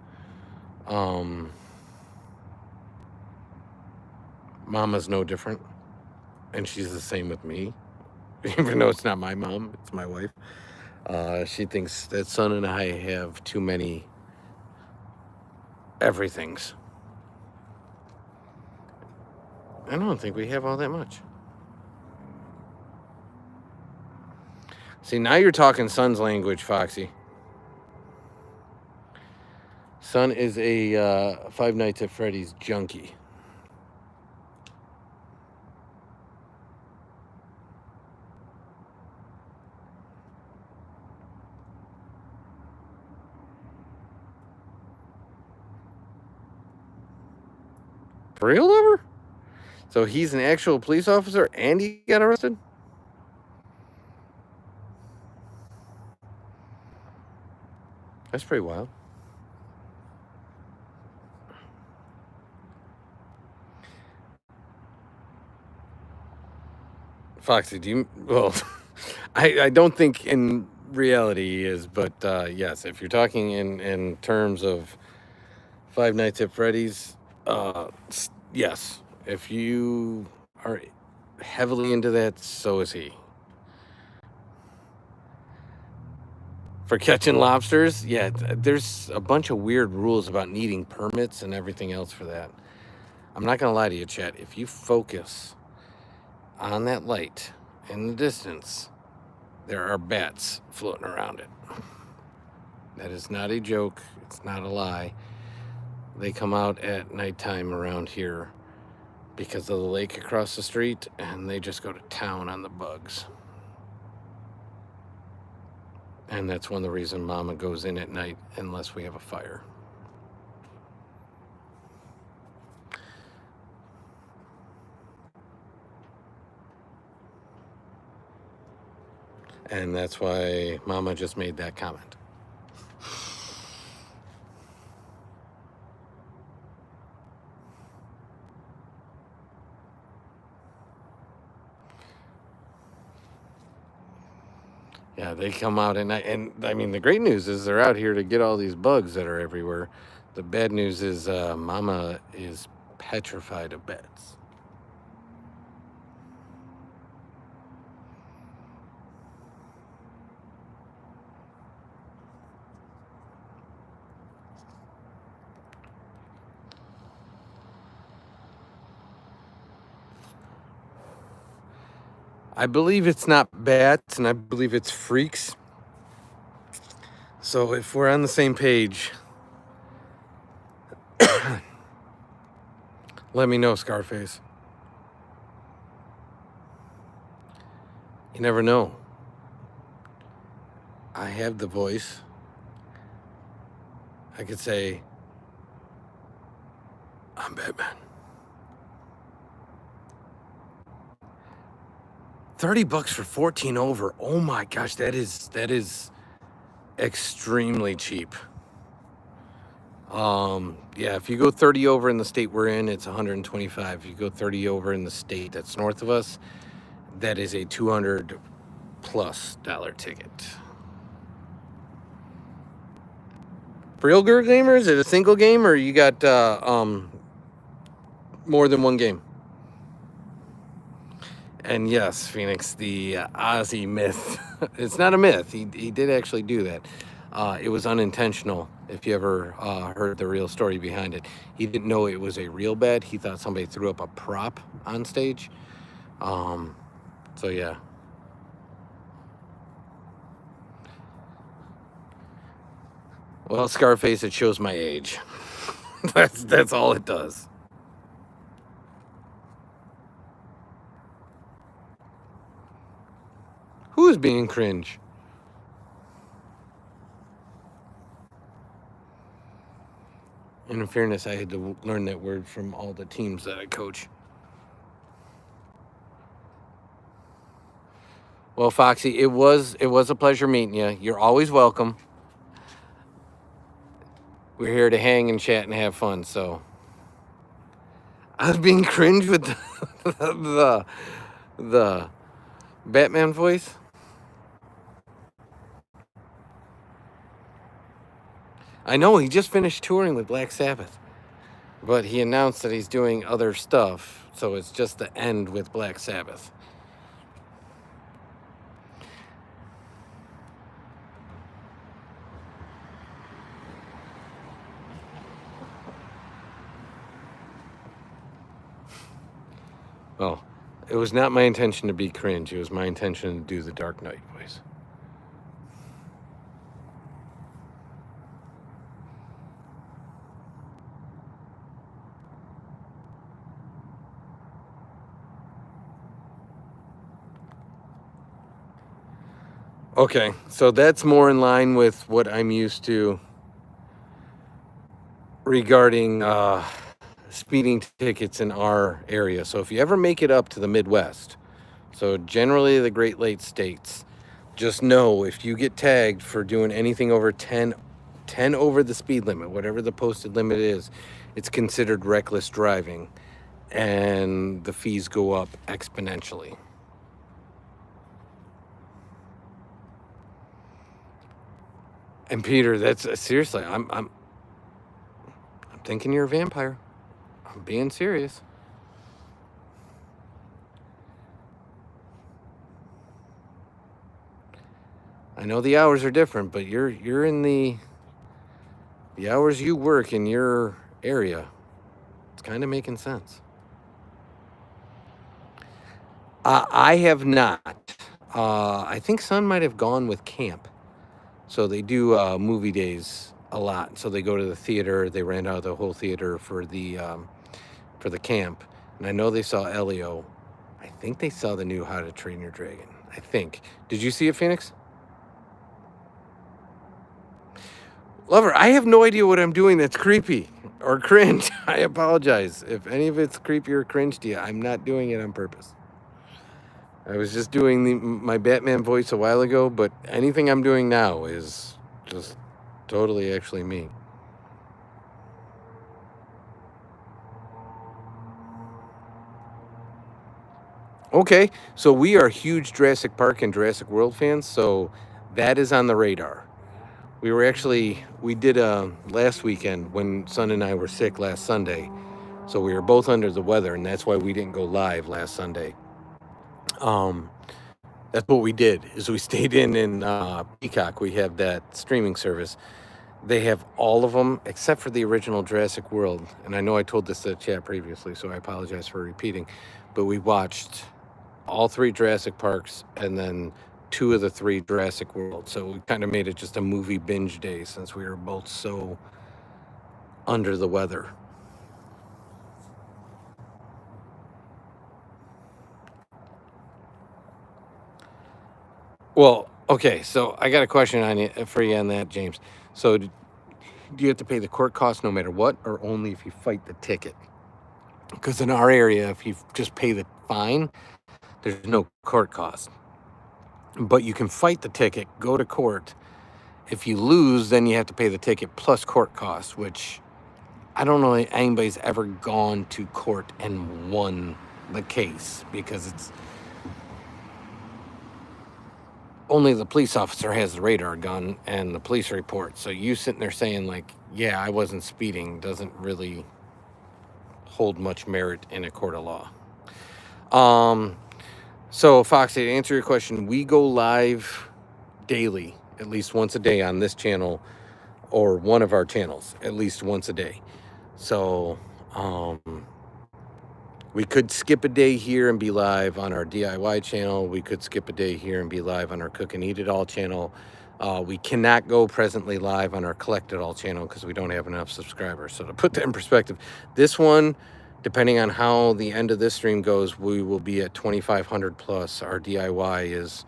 Mama's no different, and she's the same with me. Even though it's not my mom, it's my wife. She thinks that son and I have too many everythings. I don't think we have all that much. See, now you're talking son's language, Foxy. Son is a Five Nights at Freddy's junkie. For real, lover? So he's an actual police officer and he got arrested? That's pretty wild. Foxy, do you? Well, I don't think in reality he is, but yes, if you're talking in terms of Five Nights at Freddy's, yes. If you are heavily into that, so is he. For catching lobsters, yeah, there's a bunch of weird rules about needing permits and everything else for that. I'm not gonna lie to you, chat. If you focus on that light in the distance, there are bats floating around it. That is not a joke. It's not a lie. They come out at nighttime around here because of the lake across the street, and they just go to town on the bugs. And that's one of the reasons Mama goes in at night unless we have a fire. And that's why Mama just made that comment. Yeah, they come out at night. And I mean, the great news is they're out here to get all these bugs that are everywhere. The bad news is Mama is petrified of bats. I believe it's not bats, and I believe it's freaks. So if we're on the same page, let me know, Scarface. You never know. I have the voice. I could say, I'm Batman. $30 for 14 over. Oh my gosh, that is extremely cheap. Yeah, if you go 30 over in the state we're in, it's 125. If you go 30 over in the state that's north of us, that is a $200+ ticket. For real girl gamer, is it a single game or you got more than one game? And yes, Phoenix, the Ozzy myth. It's not a myth. He did actually do that. It was unintentional. If you ever heard the real story behind it, he didn't know it was a real bed. He thought somebody threw up a prop on stage. So yeah. Well, Scarface, it shows my age. That's all it does. Who is being cringe? And in fairness, I had to learn that word from all the teams that I coach. Well, Foxy, it was a pleasure meeting you. You're always welcome. We're here to hang and chat and have fun, so. I was being cringe with the Batman voice. I know, he just finished touring with Black Sabbath, but he announced that he's doing other stuff, so it's just the end with Black Sabbath. Well, it was not my intention to be cringe. It was my intention to do the Dark Knight voice. Okay, so that's more in line with what I'm used to regarding speeding tickets in our area. So if you ever make it up to the Midwest, so generally the Great Lakes states, just know if you get tagged for doing anything over 10 over the speed limit, whatever the posted limit is, it's considered reckless driving, and the fees go up exponentially. And Peter, that's seriously, I'm thinking you're a vampire. I'm being serious. I know the hours are different, but you're in the hours you work in your area. It's kind of making sense. I have not. I think Son might have gone with camp. So they do movie days a lot. So they go to the theater. They rent out the whole theater for the camp. And I know they saw Elio. I think they saw the new How to Train Your Dragon. I think. Did you see it, Phoenix? Lover, I have no idea what I'm doing that's creepy or cringe. I apologize. If any of it's creepy or cringe to you, I'm not doing it on purpose. I was just doing my Batman voice a while ago, but anything I'm doing now is just totally actually me. Okay, so we are huge Jurassic Park and Jurassic World fans, so that is on the radar. We did last weekend when Son and I were sick last Sunday, so we were both under the weather, and that's why we didn't go live last Sunday. That's what we did, is we stayed in Peacock. We have that streaming service. They have all of them except for the original Jurassic World, and I know I told this to the chat previously, so I apologize for repeating, but we watched all 3 Jurassic Parks and then 2 of the 3 Jurassic World. So we kind of made it just a movie binge day since we were both so under the weather. Well, okay, so I got a question for you on that, James. So do you have to pay the court costs no matter what, or only if you fight the ticket? Because in our area, if you just pay the fine, there's no court cost. But you can fight the ticket, go to court. If you lose, then you have to pay the ticket plus court costs, which I don't know if anybody's ever gone to court and won the case, because it's only the police officer has the radar gun and the police report. So you sitting there saying like, yeah, I wasn't speeding, doesn't really hold much merit in a court of law. So Foxy, to answer your question, we go live daily, at least once a day on this channel or one of our channels, at least once a day. So we could skip a day here and be live on our DIY channel. We could skip a day here and be live on our Cook and Eat It All channel. We cannot go presently live on our Collect It All channel because we don't have enough subscribers. So to put that in perspective, this one, depending on how the end of this stream goes, we will be at 2,500 plus. Our DIY is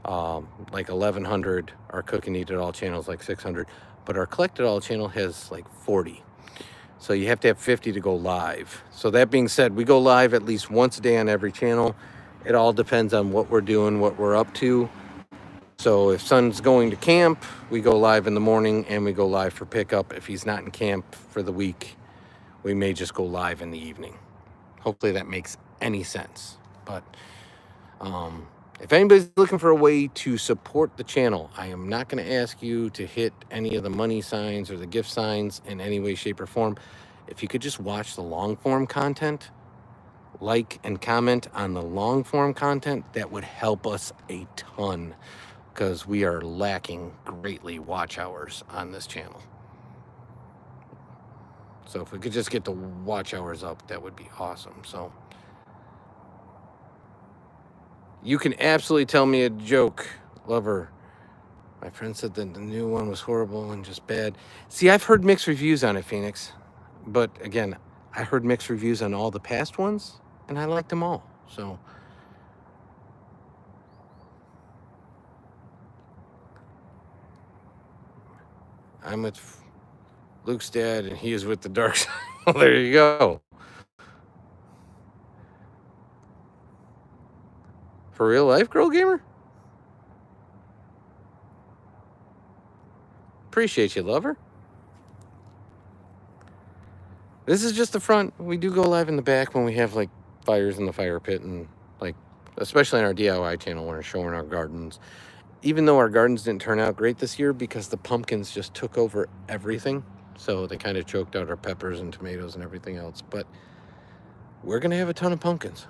like 1,100. Our Cook and Eat It All channel is like 600. But our Collect It All channel has like 40. So you have to have 50 to go live. So that being said, we go live at least once a day on every channel. It all depends on what we're doing, what we're up to. So if Son's going to camp, we go live in the morning and we go live for pickup. If he's not in camp for the week, we may just go live in the evening. Hopefully that makes any sense. But if anybody's looking for a way to support the channel, I am not going to ask you to hit any of the money signs or the gift signs in any way, shape, or form. If you could just watch the long form content, like and comment on the long form content, that would help us a ton, because we are lacking greatly watch hours on this channel. So if we could just get the watch hours up, that would be awesome. So you can absolutely tell me a joke, lover. My friend said that the new one was horrible and just bad. See, I've heard mixed reviews on it, Phoenix. But again, I heard mixed reviews on all the past ones, and I liked them all. So I'm with Luke's dad, and he is with the dark side. Well, there you go. For real life, Girl Gamer? Appreciate you, lover. This is just the front. We do go live in the back when we have like fires in the fire pit, and like especially on our DIY channel when we're showing our gardens. even though our gardens didn't turn out great this year because the pumpkins just took over everything. So they kind of choked out our peppers and tomatoes and everything else. But we're going to have a ton of pumpkins.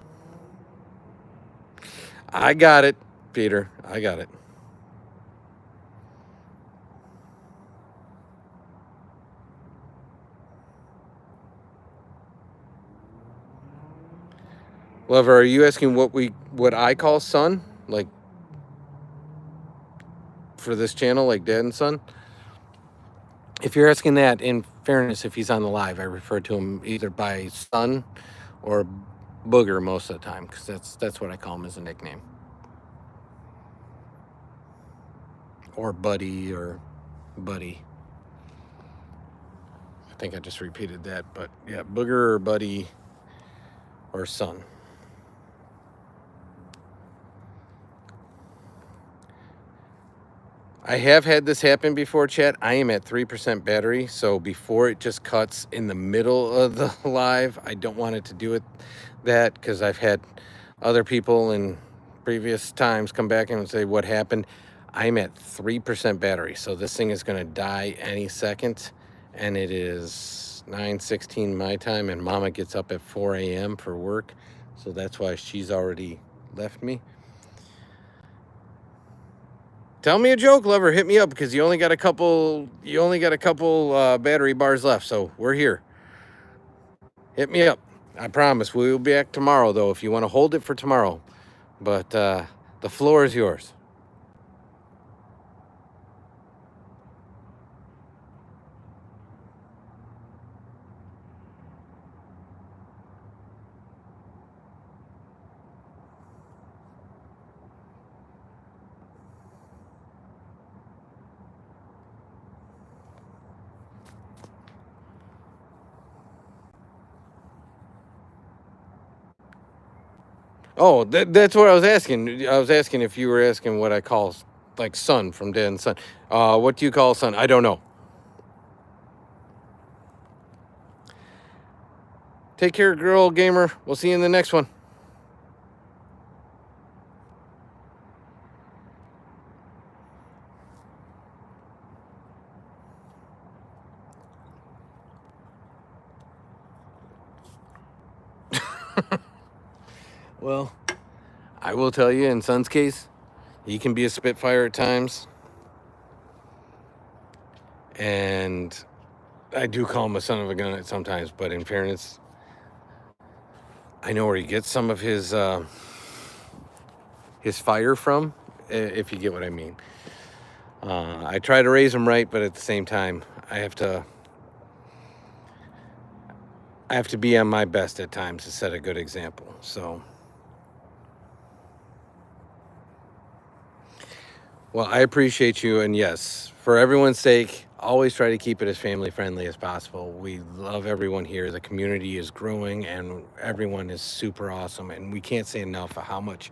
I got it, Peter. I got it. Lover, are you asking what I call son? Like for this channel, like dad and son? If you're asking that, in fairness, if he's on the live, I refer to him either by son or Booger most of the time, because that's what I call him as a nickname. Or Buddy or Buddy. I think I just repeated that, but yeah, Booger or Buddy or son. I have had this happen before, chat. I am at 3% battery, so before it just cuts in the middle of the live, I don't want it to do that, because I've had other people in previous times come back and say what happened. I'm at 3% battery, so this thing is going to die any second, and it is 9:16 my time, and Mama gets up at 4 a.m. for work, so that's why she's already left me. Tell me a joke, Lover. Hit me up, because you only got a couple battery bars left, so we're here. Hit me up. I promise we will be back tomorrow, though, if you want to hold it for tomorrow. But the floor is yours. Oh, that's what I was asking. I was asking if you were asking what I call, like, son from dad and son. What do you call son? I don't know. Take care, girl gamer. We'll see you in the next one. Well, I will tell you, in Son's case, he can be a spitfire at times. And I do call him a son of a gun at sometimes, but in fairness, I know where he gets some of his fire from, if you get what I mean. I try to raise him right, but at the same time, I have to be on my best at times to set a good example. So, well, I appreciate you, and yes, for everyone's sake, always try to keep it as family friendly as possible. We love everyone here. The community is growing, and everyone is super awesome, and we can't say enough of how much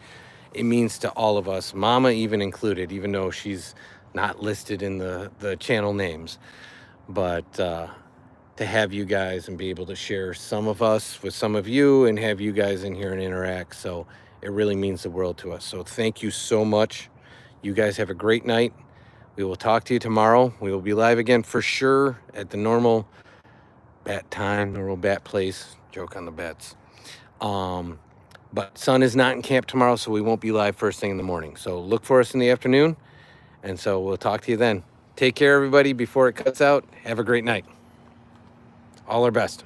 it means to all of us, Mama even included, even though she's not listed in the channel names. But to have you guys and be able to share some of us with some of you and have you guys in here and interact, so it really means the world to us. So thank you so much. You guys have a great night. We will talk to you tomorrow. We will be live again for sure at the normal bat time, normal bat place. Joke on the bats. But Son is not in camp tomorrow, so we won't be live first thing in the morning. So look for us in the afternoon, and so we'll talk to you then. Take care, everybody. Before it cuts out, have a great night. All our best.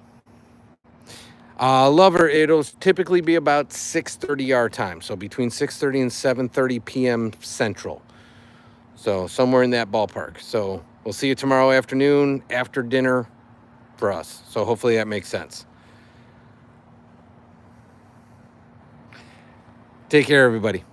Lover, it'll typically be about 6:30 our time, so between 6:30 and 7:30 p.m. Central. So somewhere in that ballpark. So we'll see you tomorrow afternoon after dinner for us. So hopefully that makes sense. Take care, everybody.